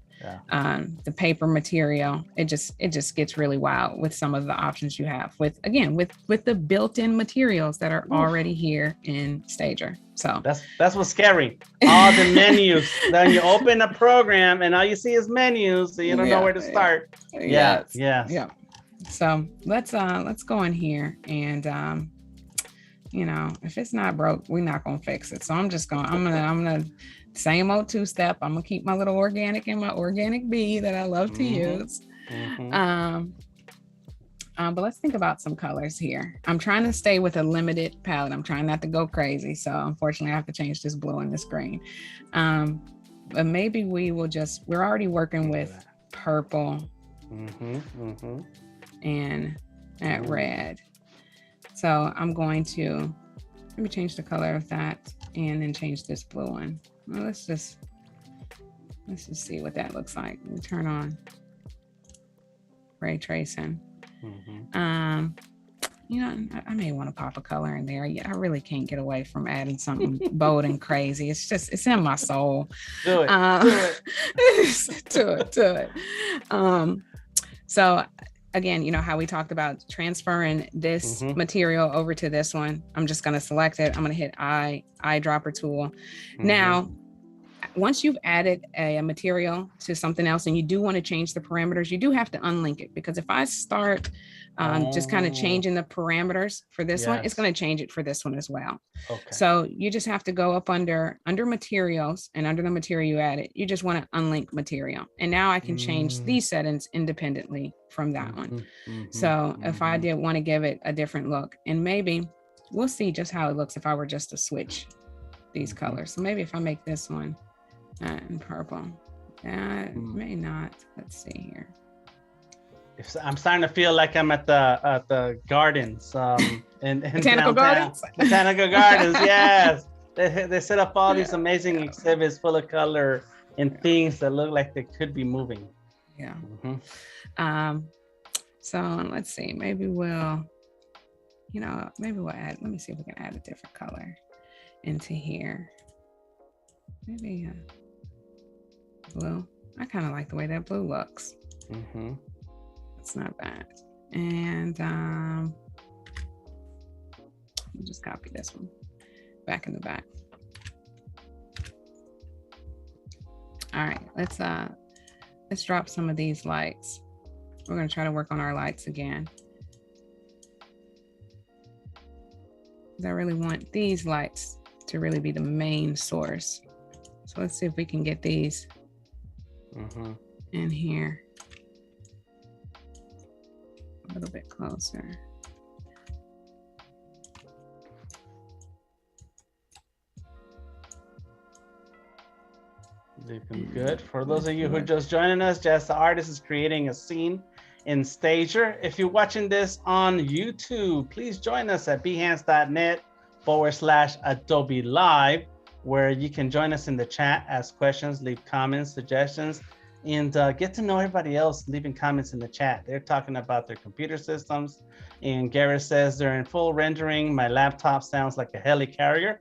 Speaker 2: The paper material, it just gets really wild with some of the options you have with the built-in materials that are already here in Stager. So
Speaker 1: that's what's scary. All the menus. Then you open a program and all you see is menus, so you don't know where to start. Yeah.
Speaker 2: So let's go in here and you know, if it's not broke, we're not gonna fix it. So I'm gonna same old two-step. I'm gonna keep my little organic and my organic B that I love to use. But let's think about some colors here. I'm trying to stay with a limited palette. I'm trying not to go crazy. So unfortunately I have to change this blue and this green. But maybe we're already working with purple and that red. So I'm going to, let me change the color of that and then change this blue one. Well, let's just see what that looks like. We turn on ray tracing. You know, I may want to pop a color in there. I really can't get away from adding something bold and crazy. It's in my soul.
Speaker 1: Do
Speaker 2: it. So again, you know how we talked about transferring this material over to this one. I'm just going to select it. I'm going to hit eyedropper tool. Now, once you've added a material to something else and you do want to change the parameters, you do have to unlink it, because if I start just kind of changing the parameters for this one, it's going to change it for this one as well. So you just have to go up under materials, and under the material you added, you just want to unlink material. And now I can change these settings independently from that one. So if I did want to give it a different look, and maybe we'll see just how it looks if I were just to switch these colors. So maybe if I make this one in purple, may not. Let's see here.
Speaker 1: I'm starting to feel like I'm at the gardens, in
Speaker 2: Botanical Gardens.
Speaker 1: Botanical Gardens, yes. They set up all these amazing exhibits full of color and things that look like they could be moving.
Speaker 2: Yeah.
Speaker 1: Mm-hmm.
Speaker 2: So let's see, maybe we'll, maybe we'll add, let me see if we can add a different color into here. Maybe blue. I kind of like the way that blue looks.
Speaker 1: Mm-hmm.
Speaker 2: It's not bad. And I'll just copy this one back in the back. All right, let's drop some of these lights. We're going to try to work on our lights again. I really want these lights to really be the main source. So let's see if we can get these in here a little bit closer.
Speaker 1: Looking good. For those of you who are just joining us, Jaz Da Artist is creating a scene in Stager. If you're watching this on YouTube, please join us at behance.net/Adobe Live, where you can join us in the chat, ask questions, leave comments, suggestions, and get to know everybody else leaving comments in the chat. They're talking about their computer systems. And Garrett says they're in full rendering. My laptop sounds like a helicarrier.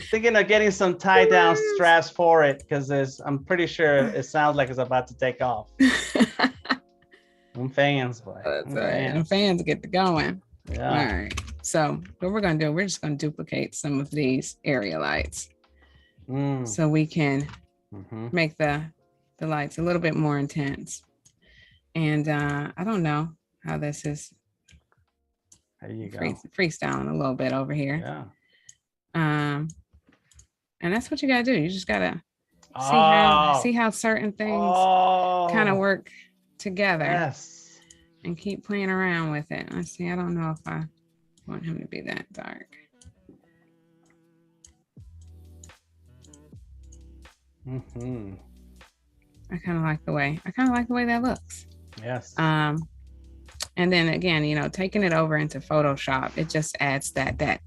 Speaker 1: Thinking of getting some tie down straps for it, because I'm pretty sure it sounds like it's about to take off. I'm fans, boy.
Speaker 2: That's right. And fans get to going.
Speaker 1: Yeah.
Speaker 2: All right. So what we're gonna do, we're just gonna duplicate some of these area lights, so we can make the lights a little bit more intense. And I don't know how this is.
Speaker 1: There you go.
Speaker 2: Freestyling a little bit over here.
Speaker 1: Yeah.
Speaker 2: And that's what you gotta do. You just gotta see how certain things kind of work together.
Speaker 1: Yes.
Speaker 2: And keep playing around with it. Let's see. I don't know if I want him to be that dark. I kind of like the way that looks.
Speaker 1: Yes.
Speaker 2: And then again, taking it over into Photoshop, it just adds that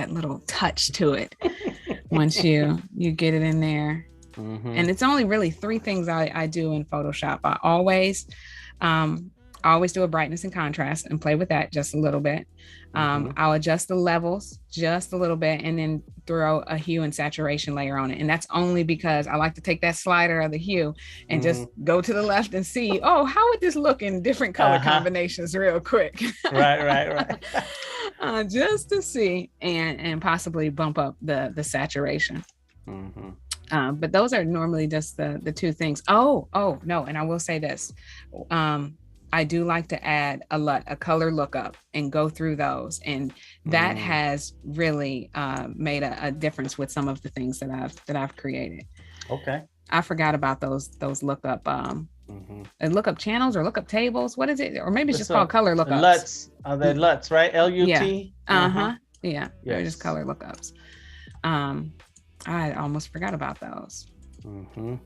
Speaker 2: little touch to it. Once you get it in there. And it's only really 3 things I do in Photoshop. I always do a brightness and contrast and play with that just a little bit. I'll adjust the levels just a little bit and then throw a hue and saturation layer on it. And that's only because I like to take that slider of the hue and just go to the left and see, how would this look in different color combinations real quick.
Speaker 1: Right.
Speaker 2: Just to see and possibly bump up the saturation. But those are normally just the 2 things. No, and I will say this. I do like to add a color lookup and go through those, and that has really made a difference with some of the things that I've created. Okay. I forgot about those lookup lookup channels or lookup tables. What is it? Or maybe it's just called color lookups.
Speaker 1: LUTs. They're LUTs, right? LUT.
Speaker 2: Yeah. Yeah. Yes. They're just color lookups. I almost forgot about those. All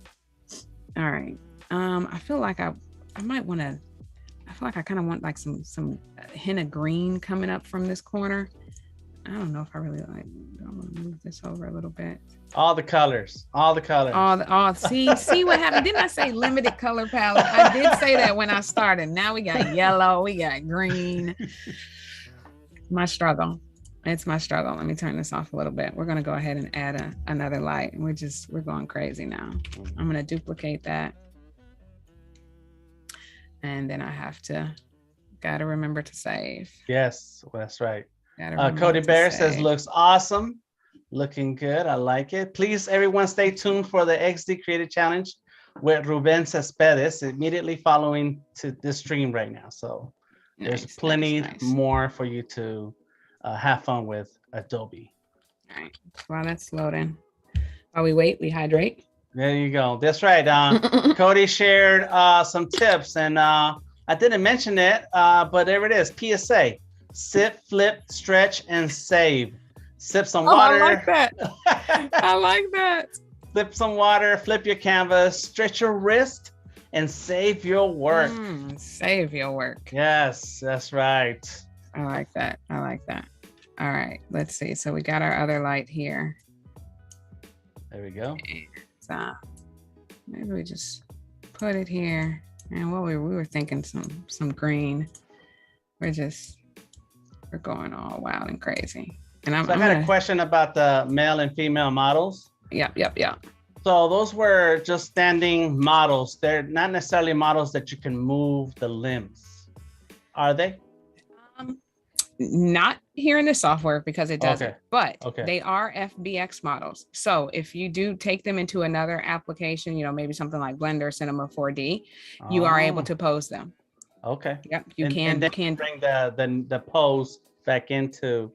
Speaker 2: right. I feel like I might want to. I feel like I kind of want like some hint of green coming up from this corner. I don't know if I really like. I'm gonna move this over a little bit.
Speaker 1: All the colors. See what happened? Didn't I say limited color palette?
Speaker 2: I did say that when I started. Now we got yellow, we got green. My struggle. It's my struggle. Let me turn this off a little bit. We're gonna go ahead and add another light. We're going crazy now. I'm gonna duplicate that. And then I gotta remember to save.
Speaker 1: Yes, that's right. Cody Bear says, looks awesome. Looking good. I like it. Please, everyone, stay tuned for the XD Creative Challenge with Ruben Cespedes immediately following to this stream right now. So there's plenty more for you to have fun with Adobe.
Speaker 2: All right. While that's loading, while we wait, we hydrate.
Speaker 1: There you go. That's right. Cody shared some tips, and I didn't mention it, but there it is. PSA: sip, flip, stretch, and save. Sip some water.
Speaker 2: I like that. I like that.
Speaker 1: Sip some water, flip your canvas, stretch your wrist, and save your work.
Speaker 2: Save your work.
Speaker 1: Yes, that's right.
Speaker 2: I like that. All right, let's see. So we got our other light here.
Speaker 1: There we go.
Speaker 2: And, maybe we just put it here. And what we were thinking some green. We're going all wild and crazy. And
Speaker 1: I got a question about the male and female models.
Speaker 2: Yep.
Speaker 1: So those were just standing models. They're not necessarily models that you can move the limbs, are they?
Speaker 2: Not here in the software because it doesn't,
Speaker 1: okay.
Speaker 2: But they are FBX models. So if you do take them into another application, maybe something like Blender, Cinema 4D, you are able to pose them.
Speaker 1: Okay.
Speaker 2: Yep. You can
Speaker 1: bring the pose back into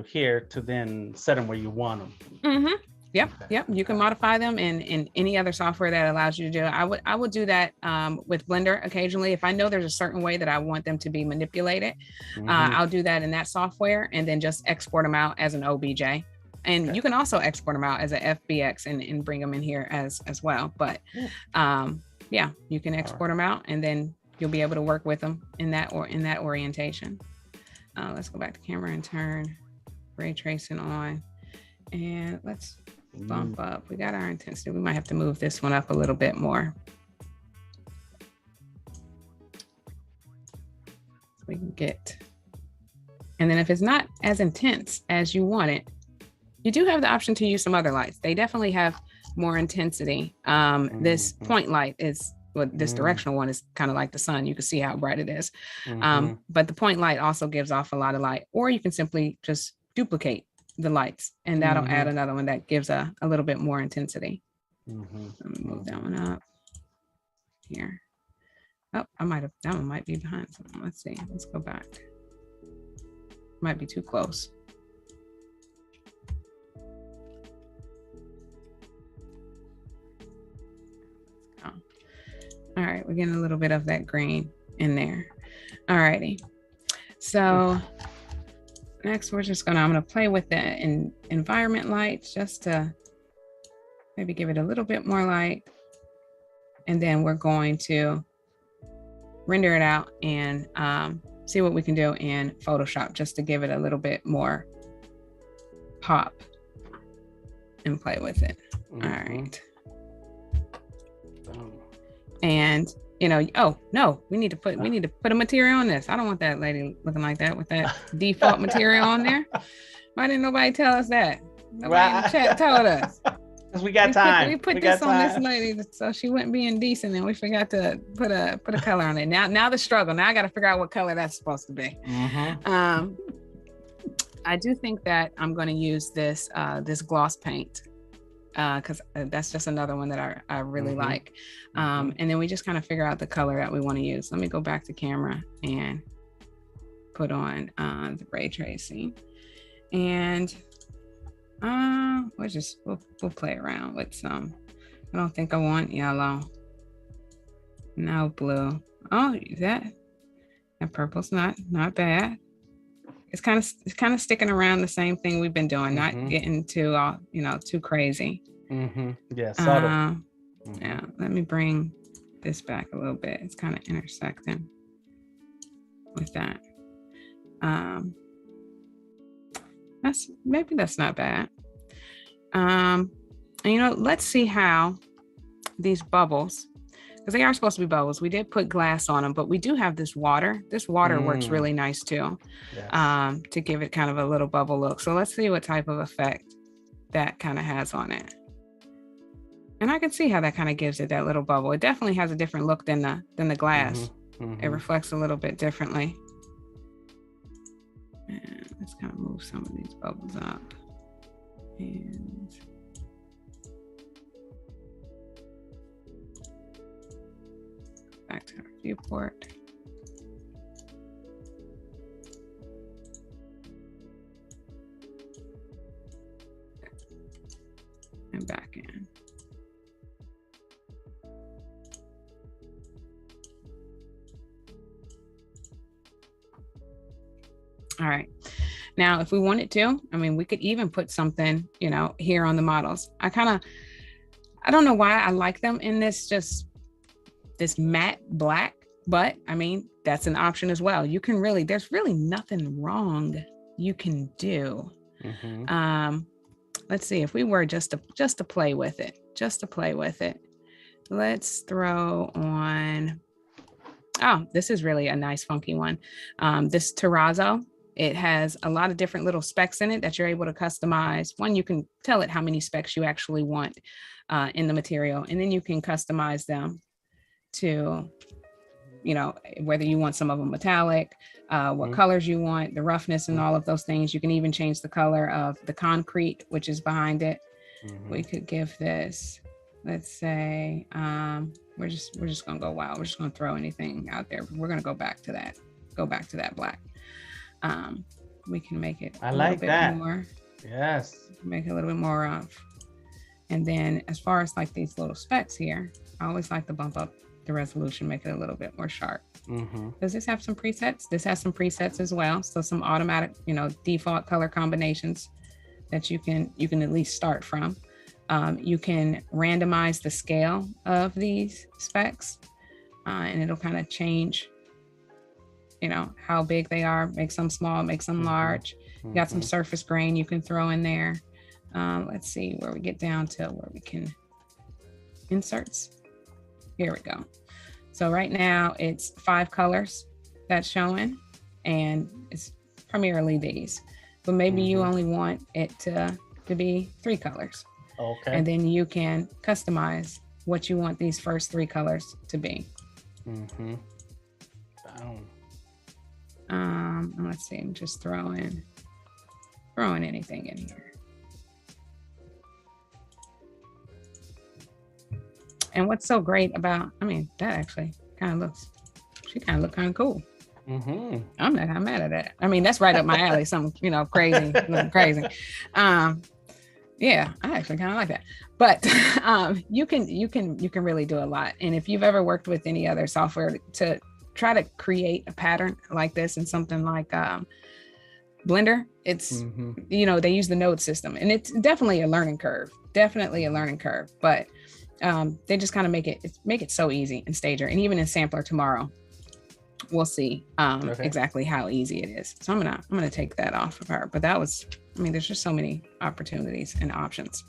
Speaker 1: here to then set them where you want them.
Speaker 2: Mm-hmm. Yep. You can modify them in any other software that allows you to do it. I would do that with Blender occasionally. If I know there's a certain way that I want them to be manipulated, I'll do that in that software and then just export them out as an OBJ. And you can also export them out as an FBX and bring them in here as well. But yeah, you can export them out and then you'll be able to work with them in that orientation. Let's go back to camera and turn ray tracing on. And let's bump up. We got our intensity. We might have to move this one up a little bit more. So we can get, and then if it's not as intense as you want it, you do have the option to use some other lights. They definitely have more intensity. This point light is, this directional one is kind of like the sun. You can see how bright it is. But the point light also gives off a lot of light, or you can simply just duplicate the lights and that'll add another one that gives a little bit more intensity. Let me move that one up here. Oh, that one might be behind something. Let's see, let's go back. Might be too close. All right, we're getting a little bit of that green in there. All righty, so next, I'm gonna play with the environment light just to maybe give it a little bit more light. And then we're going to render it out and see what we can do in Photoshop just to give it a little bit more pop and play with it. All right. And oh no, we need to put a material on this. I don't want that lady looking like that with that default material on there. Why didn't nobody tell us that? Nobody in the chat told us.
Speaker 1: Because we got time.
Speaker 2: We put this on this lady so she wouldn't be indecent, and we forgot to put a color on it. Now the struggle. Now I got to figure out what color that's supposed to be. I do think that I'm going to use this gloss paint. Because that's just another one that I really like. And then we just kind of figure out the color that we want to use. Let me go back to camera and put on the ray tracing. And we'll play around with some. I don't think I want yellow. No blue. Oh, that purple's not bad. It's kind of sticking around the same thing we've been doing, not getting too too crazy.
Speaker 1: Yeah, subtle.
Speaker 2: Yeah, let me bring this back a little bit. It's kind of intersecting with that. That's not bad. And let's see how these bubbles, because they are supposed to be bubbles. We did put glass on them, but we do have this water. This water works really nice too, to give it kind of a little bubble look. So let's see what type of effect that kind of has on it. And I can see how that kind of gives it that little bubble. It definitely has a different look than the glass. It reflects a little bit differently. And let's kind of move some of these bubbles up. And back to our viewport. And back in. All right. Now, if we wanted to, we could even put something, here on the models. I don't know why I like them in this matte black, but that's an option as well. You can there's really nothing wrong you can do. Let's see if we were just to play with it, just to play with it, let's throw on, oh, this is really a nice funky one. This terrazzo, it has a lot of different little specs in it that you're able to customize. One, you can tell it how many specs you actually want in the material, and then you can customize them to, you know, whether you want some of them metallic, what colors you want, the roughness and all of those things. You can even change the color of the concrete, which is behind it. We could give this, let's say, we're just gonna go wild. We're just gonna throw anything out there. We're gonna go back to that black. We can make it
Speaker 1: I like that
Speaker 2: more.
Speaker 1: Yes,
Speaker 2: Make it a little bit more rough. And then as far as like these little specs here, I always like to bump up the resolution, make it a little bit more sharp. Does this have some presets? This has some presets as well. So some automatic, you know, default color combinations that you can at least start from. You can randomize the scale of these specs, and it'll kind of change, you know, how big they are, make some small, make some large. You got some surface grain you can throw in there. Let's see where we get down to where we can inserts. Here we go. So right now it's 5 colors that's showing, and it's primarily these, but maybe you only want it to be 3 colors.
Speaker 1: Okay.
Speaker 2: And then you can customize what you want these first 3 colors to be. Let's see, I'm just throwing anything in here. And what's so great about, I mean, that actually kind of looks, she kind of look kind of cool. I'm not mad at that. I mean, that's right up my alley. Something, you know, crazy, crazy. Yeah, I actually kind of like that. But you can really do a lot. And if you've ever worked with any other software to try to create a pattern like this in something like Blender, it's, you know, they use the node system, and it's definitely a learning curve, but they just kind of make it so easy in Stager, and even in Sampler tomorrow, we'll see exactly how easy it is. So I'm gonna take that off of her, but that was, I mean, there's just so many opportunities and options.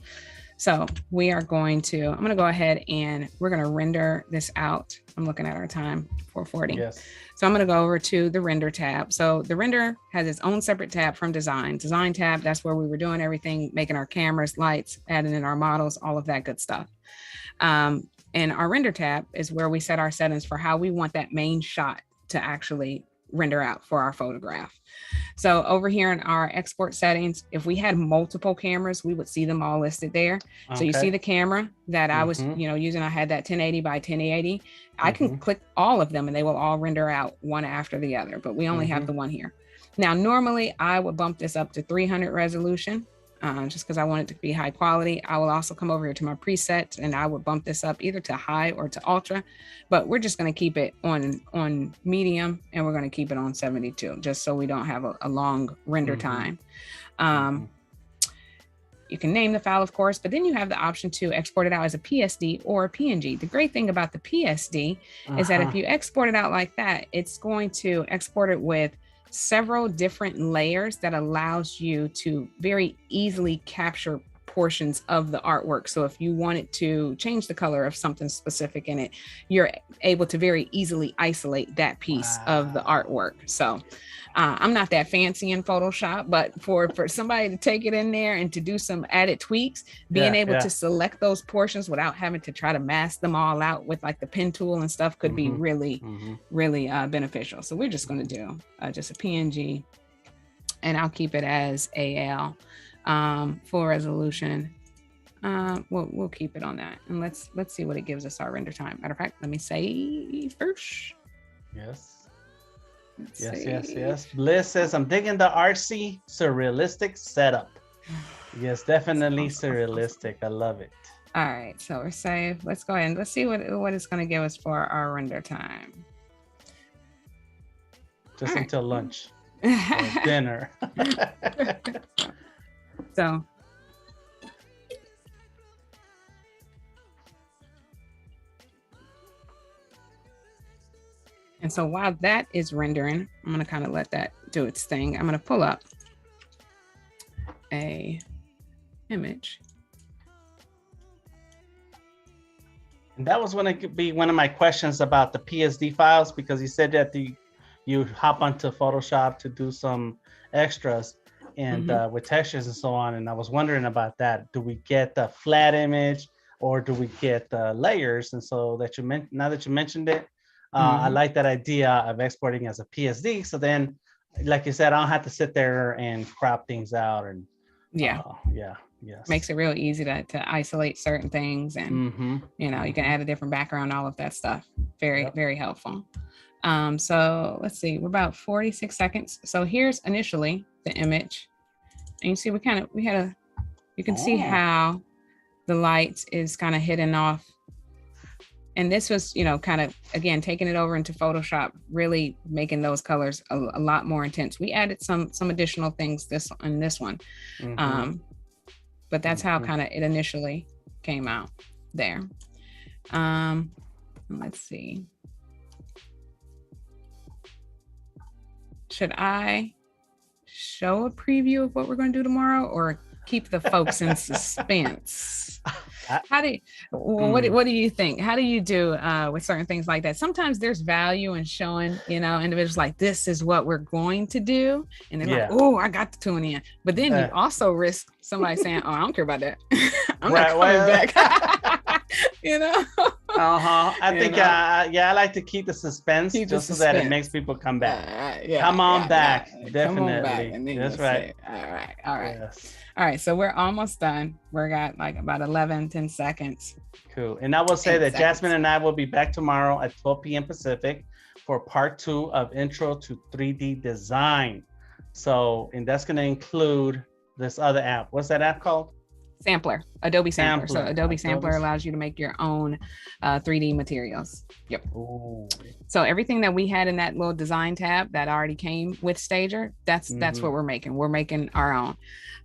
Speaker 2: So we are going to, I'm gonna go ahead and we're gonna render this out. I'm looking at our time, 4:40.
Speaker 1: Yes.
Speaker 2: So I'm gonna go over to the render tab. So the render has its own separate tab from design. Design tab, that's where we were doing everything, making our cameras, lights, adding in our models, all of that good stuff. And our render tab is where we set our settings for how we want that main shot to actually render out for our photograph. So over here in our export settings, if we had multiple cameras, we would see them all listed there. So you see the camera that I was, you know, using, I had that 1080 by 1080. I can click all of them and they will all render out one after the other, but we only have the one here. Now, normally I would bump this up to 300 resolution. Just because I want it to be high quality. I will also come over here to my presets and I would bump this up either to high or to ultra, but we're just going to keep it on medium, and we're going to keep it on 72 just so we don't have a long render time. You can name the file, of course, but then you have the option to export it out as a PSD or a PNG. The great thing about the PSD is that if you export it out like that, it's going to export it with several different layers that allows you to very easily capture portions of the artwork. So if you wanted to change the color of something specific in it, you're able to very easily isolate that piece of the artwork. So I'm not that fancy in Photoshop, but for somebody to take it in there and to do some added tweaks, being able to select those portions without having to try to mask them all out with like the pen tool and stuff could be really beneficial. So we're just going to do just a PNG, and I'll keep it as AL. Full resolution. We'll keep it on that, and let's see what it gives us our render time. Matter of fact, let me say first.
Speaker 1: Yes. Yes. Bliss says, I'm digging the artsy surrealistic setup. Yes, definitely surrealistic. I love it.
Speaker 2: All right, so we're saved. Let's go ahead and let's see what it's going to give us for our render time.
Speaker 1: Just until lunch or dinner.
Speaker 2: So and so while that is rendering, I'm going to kind of let that do its thing. I'm going to pull up a image.
Speaker 1: And that was going to be one of my questions about the PSD files, because you said that you hop onto Photoshop to do some extras and with textures and so on. And I was wondering about that. Do we get the flat image or do we get the layers? And so now that you mentioned it, I like that idea of exporting as a PSD. So then, like you said, I don't have to sit there and crop things out. And yes,
Speaker 2: makes it real easy to isolate certain things, and you know, you can add a different background, all of that stuff. Very helpful. So let's see, we're about 46 seconds. So here's initially the image, and you see you can see how the light is kind of hidden off. And this was, you know, kind of, again, taking it over into Photoshop, really making those colors a lot more intense. We added some additional things in this one. But that's how kind of it initially came out there. Let's see. Should I show a preview of what we're going to do tomorrow, or keep the folks in suspense? What do you think? How do you do with certain things like that? Sometimes there's value in showing, you know, individuals like, this is what we're going to do, and they're like, oh, I got to tune in. But then you also risk somebody saying, oh, I don't care about that. I'm not coming back. You know. I think I like to keep the suspense, so that it makes people come back. Come on back. Definitely. That's right. All right. Yes. All right, so we're almost done. We're got like about 10 seconds.
Speaker 1: Cool. And I will say that Jasmyn and I will be back tomorrow at 12 p.m. Pacific for part 2 of Intro to 3D Design. So, and that's going to include this other app. What's that app called?
Speaker 2: Sampler, Adobe Sampler. So Adobe Sampler allows you to make your own 3D materials. Yep. Ooh. So everything that we had in that little design tab that already came with Stager, that's what we're making. We're making our own.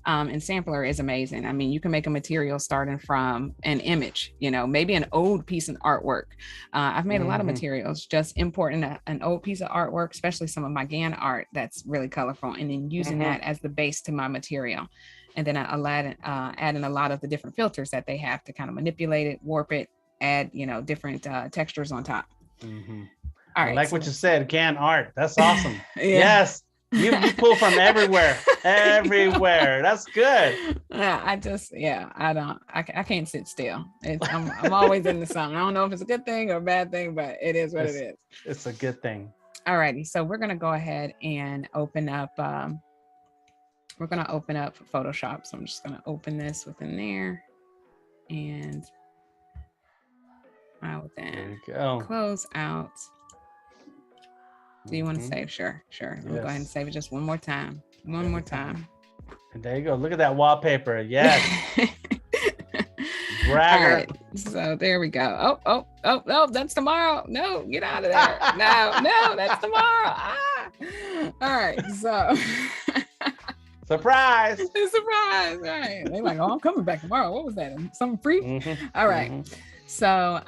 Speaker 2: And Sampler is amazing. I mean, you can make a material starting from an image, you know, maybe an old piece of artwork. I've made a lot of materials, just importing an old piece of artwork, especially some of my Gann art that's really colorful, and then using that as the base to my material. And then adding a lot of the different filters that they have to kind of manipulate it, warp it, add, you know, different textures on top. All right.
Speaker 1: I like what you said, Gann art. That's awesome. Yes. You pull from everywhere. That's good.
Speaker 2: I can't sit still. I'm always into something. I don't know if it's a good thing or a bad thing, but it is what it is.
Speaker 1: It's a good thing.
Speaker 2: All righty. So we're going to go ahead and open up. We're going to open up Photoshop. So I'm just going to open this within there, and I will then close out. Do you want to save? Sure. Let me go ahead and save it just one more time. One more time.
Speaker 1: And there you go. Look at that wallpaper. Yes. Bragger.
Speaker 2: All right. So there we go. Oh, that's tomorrow. No, get out of there. No, that's tomorrow. All right. So
Speaker 1: surprise.
Speaker 2: Surprise. All right. They're like, oh, I'm coming back tomorrow. What was that? Something free? All right. So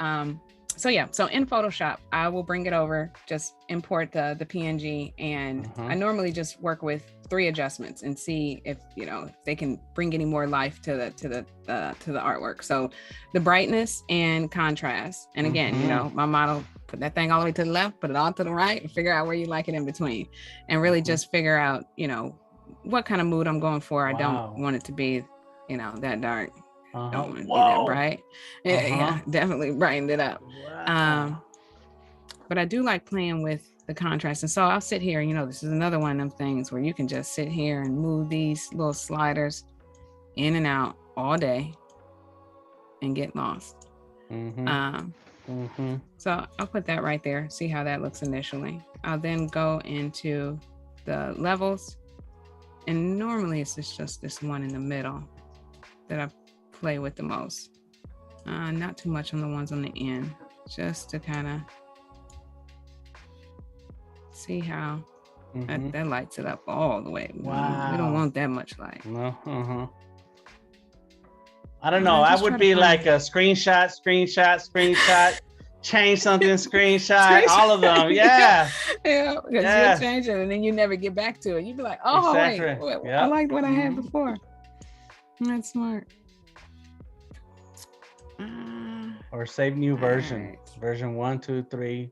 Speaker 2: in Photoshop, I will bring it over, just import the PNG, and I normally just work with 3 adjustments and see if, you know, if they can bring any more life to the artwork. So the brightness and contrast. And again, you know, my model, put that thing all the way to the left, put it all to the right, and figure out where you like it in between, and really just figure out, you know, what kind of mood I'm going for. I don't want it to be, you know, that dark. Don't want to be that bright. Yeah, definitely brightened it up. Wow. But I do like playing with the contrast. And so I'll sit here, you know, this is another one of them things where you can just sit here and move these little sliders in and out all day and get lost. So I'll put that right there, see how that looks initially. I'll then go into the levels, and normally it's just this one in the middle that I play with the most. Not too much on the ones on the end, just to kind of see how that lights it up all the way.
Speaker 1: Wow.
Speaker 2: We don't want that much light.
Speaker 1: No. I don't know. I would be like a screenshot, change something, screenshot, all of them. Yeah.
Speaker 2: Yeah, because you'll change it and then you never get back to it. You'd be like, oh, exactly. Wait, I liked what I had before. That's smart.
Speaker 1: or save new version.
Speaker 2: Right.
Speaker 1: Version 1, 2, 3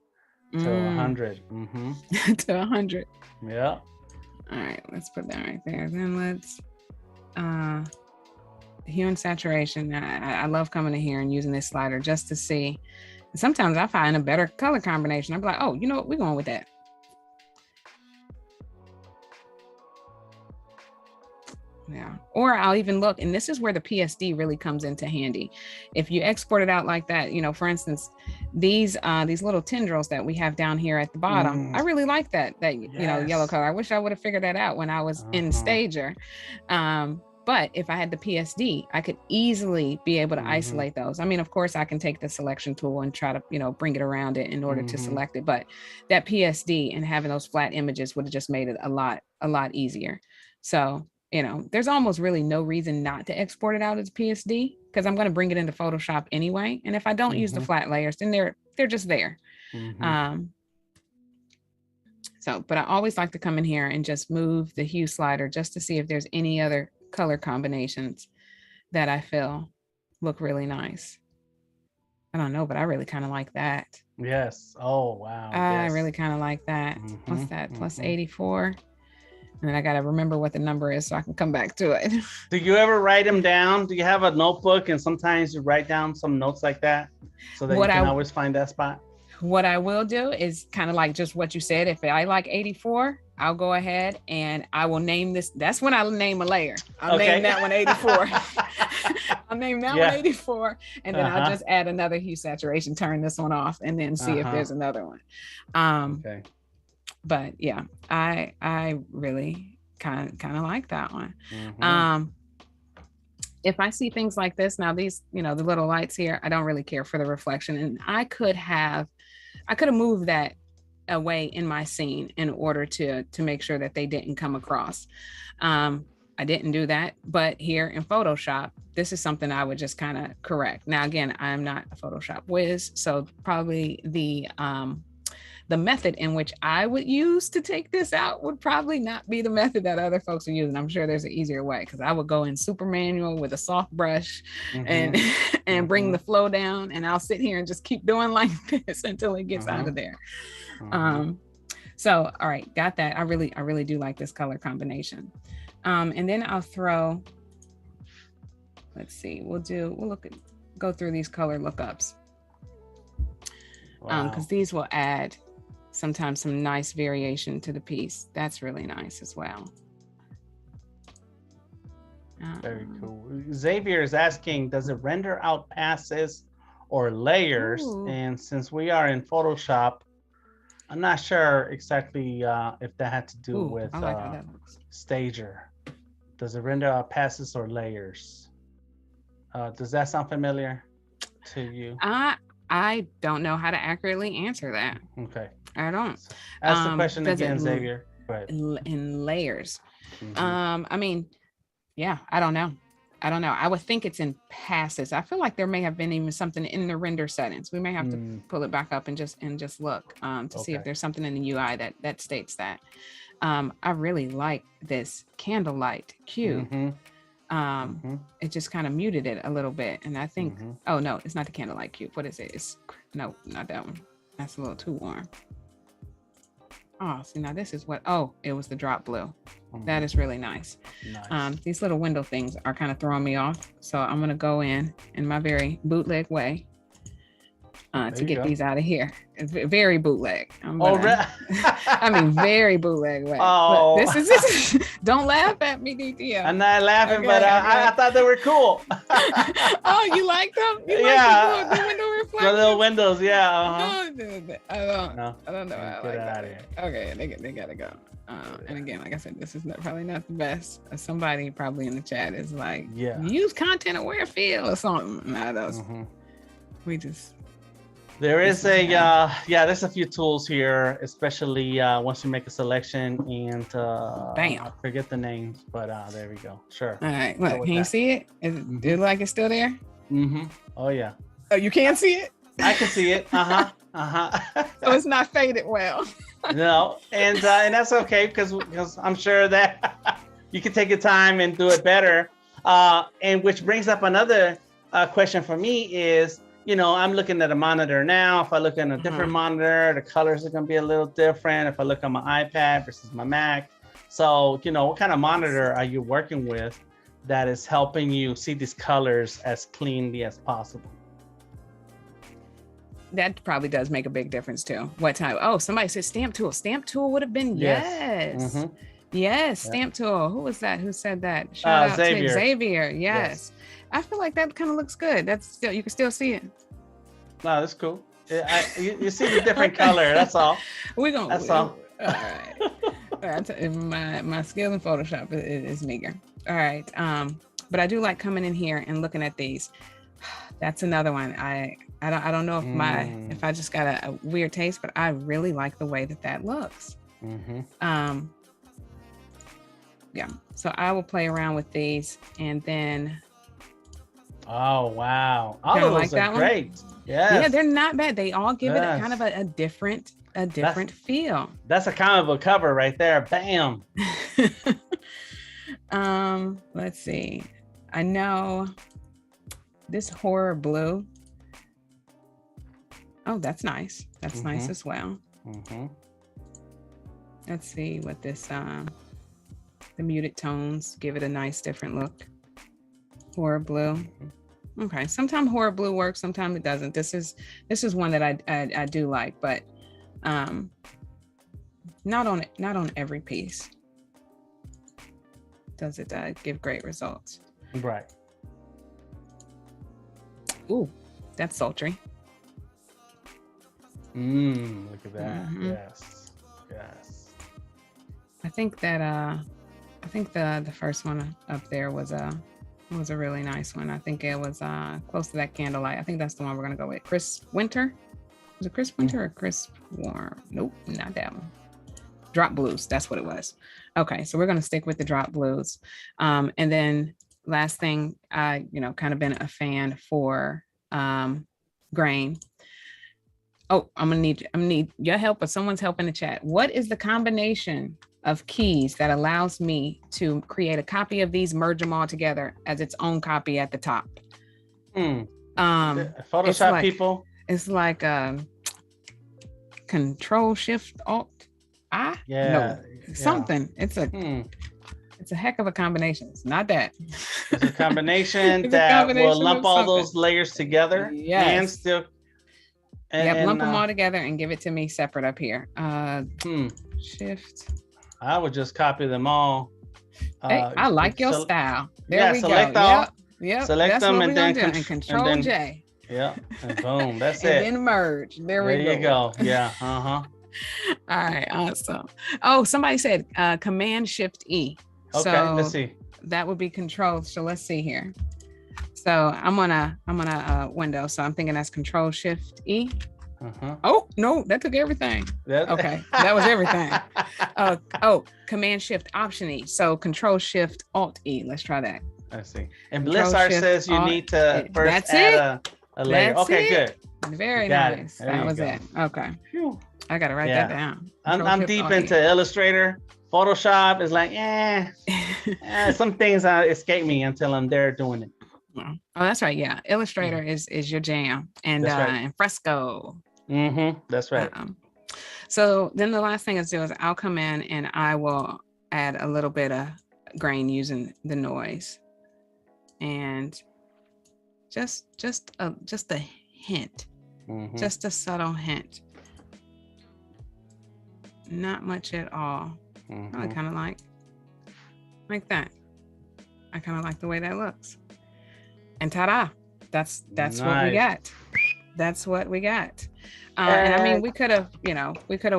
Speaker 1: to 100.
Speaker 2: To 100.
Speaker 1: Yeah.
Speaker 2: All right, let's put that right there. Then let's hue and saturation. I love coming in here and using this slider just to see. Sometimes I find a better color combination. I'm like, oh, you know what? We're going with that. Yeah. Or I'll even look, and this is where the PSD really comes into handy. If you export it out like that, you know, for instance, these little tendrils that we have down here at the bottom, I really like that you know, yellow color. I wish I would have figured that out when I was in Stager. But if I had the PSD, I could easily be able to isolate those. I mean, of course, I can take the selection tool and try to, you know, bring it around it in order to select it. But that PSD and having those flat images would have just made it a lot easier. So, you know, there's almost really no reason not to export it out as PSD, because I'm going to bring it into Photoshop anyway. And if I don't use the flat layers, then they're just there. So, but I always like to come in here and just move the hue slider just to see if there's any other color combinations that I feel look really nice. I don't know, but I really kind of like that.
Speaker 1: Yes. Oh, wow.
Speaker 2: I really kind of like that. What's that? Plus 84. And then I got to remember what the number is so I can come back to it.
Speaker 1: Do you ever write them down? Do you have a notebook and sometimes you write down some notes like that so that you can always find that spot?
Speaker 2: What I will do is kind of like just what you said. If I like 84, I'll go ahead and I will name this. That's when I'll name a layer. I'll name that one 84. I'll name that one 84. And then I'll just add another hue saturation, turn this one off, and then see if there's another one. But yeah, I really kind of like that one. If I see things like this, now these, you know, the little lights here, I don't really care for the reflection. And I could have moved that away in my scene in order to make sure that they didn't come across. I didn't do that, but here in Photoshop, this is something I would just kind of correct. Now, again, I'm not a Photoshop whiz, so probably the method in which I would use to take this out would probably not be the method that other folks are using. I'm sure there's an easier way, because I would go in super manual with a soft brush and bring the flow down, and I'll sit here and just keep doing like this until it gets out of there. So, all right, got that. I really do like this color combination. And then I'll throw, let's see, go through these color lookups. Because these will add sometimes some nice variation to the piece. That's really nice as well.
Speaker 1: Very cool. Xavier is asking, does it render out passes or layers? And since we are in Photoshop, I'm not sure exactly if that had to do with Stager. Does it render out passes or layers? Does that sound familiar to you?
Speaker 2: I don't know how to accurately answer that.
Speaker 1: Okay.
Speaker 2: I don't.
Speaker 1: Ask the question again, Xavier.
Speaker 2: In layers. I mean, yeah, I don't know. I would think it's in passes. I feel like there may have been even something in the render settings. We may have to pull it back up and just look to see if there's something in the UI that states that. I really like this candlelight cube. It just kind of muted it a little bit. And I think, oh no, it's not the candlelight cube. What is it? No, not that one. That's a little too warm. Oh, see, now this is it was the drop blue. That is really nice. These little window things are kind of throwing me off. So I'm going to go in my very bootleg way to get these out of here. Very bootleg. I mean, very bootleg way. Oh, this is don't laugh at me, DTM.
Speaker 1: I'm not laughing, okay, but I thought they were cool.
Speaker 2: Oh, you like them? You
Speaker 1: like
Speaker 2: the window reflections?
Speaker 1: The little windows, yeah.
Speaker 2: I don't know. I like that. Okay, they gotta go. And again, like I said, this is probably not the best. Somebody probably in the chat is like, use content aware field or something. Nah, those we just.
Speaker 1: There is there's a few tools here, especially once you make a selection and
Speaker 2: bam,
Speaker 1: I forget the names, but there we go. Sure.
Speaker 2: All right, look, can you see it? Is it like it's still there?
Speaker 1: Oh yeah.
Speaker 2: Oh, you can't see it?
Speaker 1: I can see it. So
Speaker 2: it's not faded well.
Speaker 1: No, and that's okay because I'm sure that you can take your time and do it better. And which brings up another question for me is, you know, I'm looking at a monitor now. If I look at a different monitor, the colors are going to be a little different. If I look on my iPad versus my Mac. So, you know, what kind of monitor are you working with that is helping you see these colors as cleanly as possible?
Speaker 2: That probably does make a big difference too. What type? Oh, somebody said stamp tool. Stamp tool would have been yes. Yes, stamp tool. Who was that? Who said that? Shout out to Xavier. Yes. I feel like that kind of looks good. That's still, you can still see it.
Speaker 1: No, that's cool. You see the different color. That's all. That's all.
Speaker 2: All right. My skill in Photoshop is meager. All right. But I do like coming in here and looking at these. That's another one. I don't know if I just got a weird taste, but I really like the way that looks. Yeah. So I will play around with these and then.
Speaker 1: Oh wow! All of those are great.
Speaker 2: Yeah, they're not bad. They all give it a kind of a different feel.
Speaker 1: That's a kind of a cover right there. Bam.
Speaker 2: Let's see. I know this horror blue. Oh, that's nice. That's nice as well. Let's see what this the muted tones give it a nice different look. Horror blue. Okay, sometimes horror blue works, sometimes it doesn't. This is one that I do like, but not on every piece does it give great results.
Speaker 1: Right.
Speaker 2: Ooh, that's sultry.
Speaker 1: Look at that. Yes.
Speaker 2: I think that the first one up there was a really nice one. I think it was close to that candlelight. I think that's the one we're gonna go with. Crisp Winter. Was it Crisp Winter or Crisp Warm? Nope, not that one. Drop Blues. That's what it was. Okay, so we're gonna stick with the Drop Blues. And then last thing, I kind of been a fan for grain. Oh, I'm gonna need your help, or someone's help in the chat. What is the combination of keys that allows me to create a copy of these, merge them all together as its own copy at the top?
Speaker 1: Photoshop people.
Speaker 2: It's like Control Shift Alt I. Something. It's a heck of a combination. It's not that.
Speaker 1: It's a combination that will lump all those layers together and still.
Speaker 2: Lump them all together and give it to me separate up here. Shift.
Speaker 1: I would just copy them all.
Speaker 2: Hey, I like your style. There we
Speaker 1: select
Speaker 2: go.
Speaker 1: all.
Speaker 2: Yep.
Speaker 1: Select
Speaker 2: that's
Speaker 1: them
Speaker 2: what
Speaker 1: and then
Speaker 2: Control J.
Speaker 1: Yeah, and boom, that's
Speaker 2: and
Speaker 1: it.
Speaker 2: Then merge. There we go.
Speaker 1: There you go. Yeah.
Speaker 2: All right, awesome. Oh, somebody said Command Shift E.
Speaker 1: Okay,
Speaker 2: so
Speaker 1: let's see.
Speaker 2: That would be Control. So let's see here. So I'm on a window. So I'm thinking that's Control Shift E. Oh no, that took everything. Okay, that was everything. Command Shift Option E. So Control Shift Alt E. Let's try that.
Speaker 1: I see. And Blizzard says you need to first add a layer. Okay, good.
Speaker 2: Very nice. That was it. Okay. Phew. I gotta write that down.
Speaker 1: I'm deep into Illustrator. Photoshop is like, some things escape me until I'm there doing it.
Speaker 2: Oh, that's right. Yeah, Illustrator is your jam, and and Fresco.
Speaker 1: That's right.
Speaker 2: So then the last thing is I'll come in and I will add a little bit of grain using the noise, and just a hint, just a subtle hint, not much at all. I kind of like that. I kind of like the way that looks. And ta-da! That's nice. What we got. That's what we got. And I mean, we could have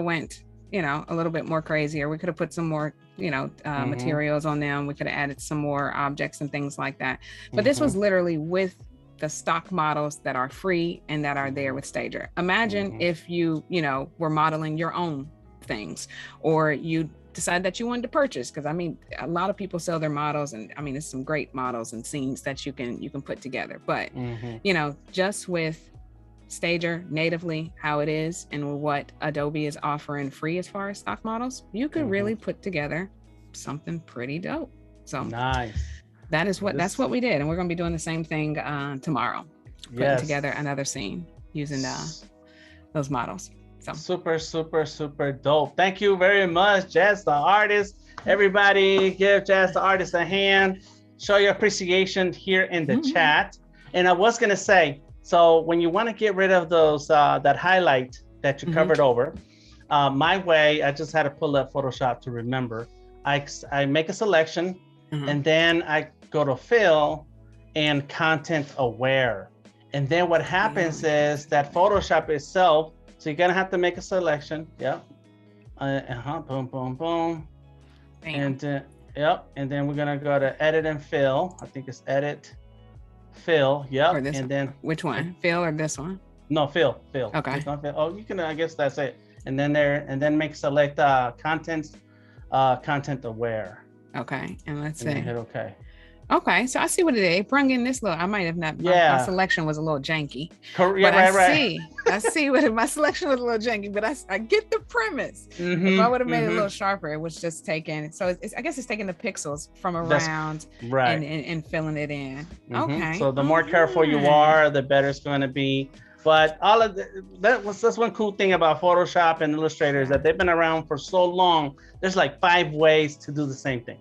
Speaker 2: went, a little bit more crazy, or we could have put some more, materials on them. We could have added some more objects and things like that. But this was literally with the stock models that are free and that are there with Stager. Imagine if you were modeling your own things, or you decide that you wanted to purchase, because I mean, a lot of people sell their models, and I mean, it's some great models and scenes that you can put together. But just with Stager natively, how it is, and what Adobe is offering free as far as stock models, you could really put together something pretty dope. So
Speaker 1: nice.
Speaker 2: That's what we did, and we're going to be doing the same thing tomorrow. putting together another scene using those models. So
Speaker 1: super, super, super dope. Thank you very much, Jaz Da Artist. Everybody give Jaz Da Artist a hand. Show your appreciation here in the chat. And I was gonna say, so when you want to get rid of those that highlight that you covered over, my way, I just had to pull up Photoshop to remember. I make a selection and then I go to fill and content aware. And then what happens is that Photoshop itself, so you're gonna have to make a selection. Yep. Boom, boom, boom. Bam. And yep. And then we're gonna go to edit and fill. I think it's edit, fill. Yep. And
Speaker 2: one.
Speaker 1: then
Speaker 2: which one? Fill or this one?
Speaker 1: No, fill.
Speaker 2: Okay.
Speaker 1: Oh, you can. I guess that's it. And then make select content aware.
Speaker 2: Okay. And let's see.
Speaker 1: Hit OK.
Speaker 2: Okay, so I see what it is. Bring in this little. I might have not. My selection was a little janky. I see what my selection was a little janky, but I get the premise. If I would have made it a little sharper, it was just taking. So I guess it's taking the pixels from around and filling it in. Okay.
Speaker 1: So the more careful you are, the better it's going to be. But all of that's one cool thing about Photoshop and Illustrator is that they've been around for so long. There's like 5 ways to do the same thing.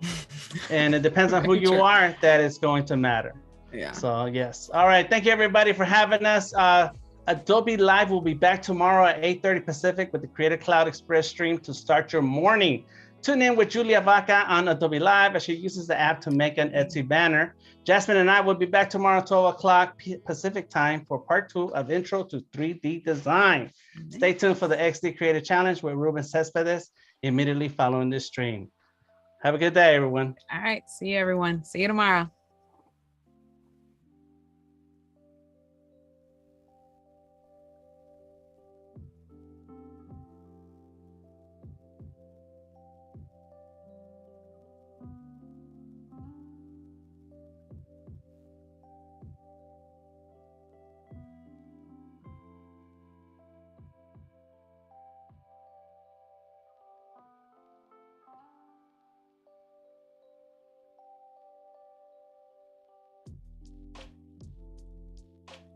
Speaker 1: And it depends on who you are that it's going to matter.
Speaker 2: Yeah.
Speaker 1: So yes. All right. Thank you everybody for having us. Adobe Live will be back tomorrow at 8:30 Pacific with the Creative Cloud Express stream to start your morning. Tune in with Julia Vaca on Adobe Live as she uses the app to make an Etsy banner. Jasmyn and I will be back tomorrow at 12 o'clock Pacific time for part 2 of Intro to 3D Design. Stay tuned for the XD Creative Challenge with Ruben Cespedes immediately following this stream. Have a good day, everyone.
Speaker 2: All right. See you, everyone. See you tomorrow.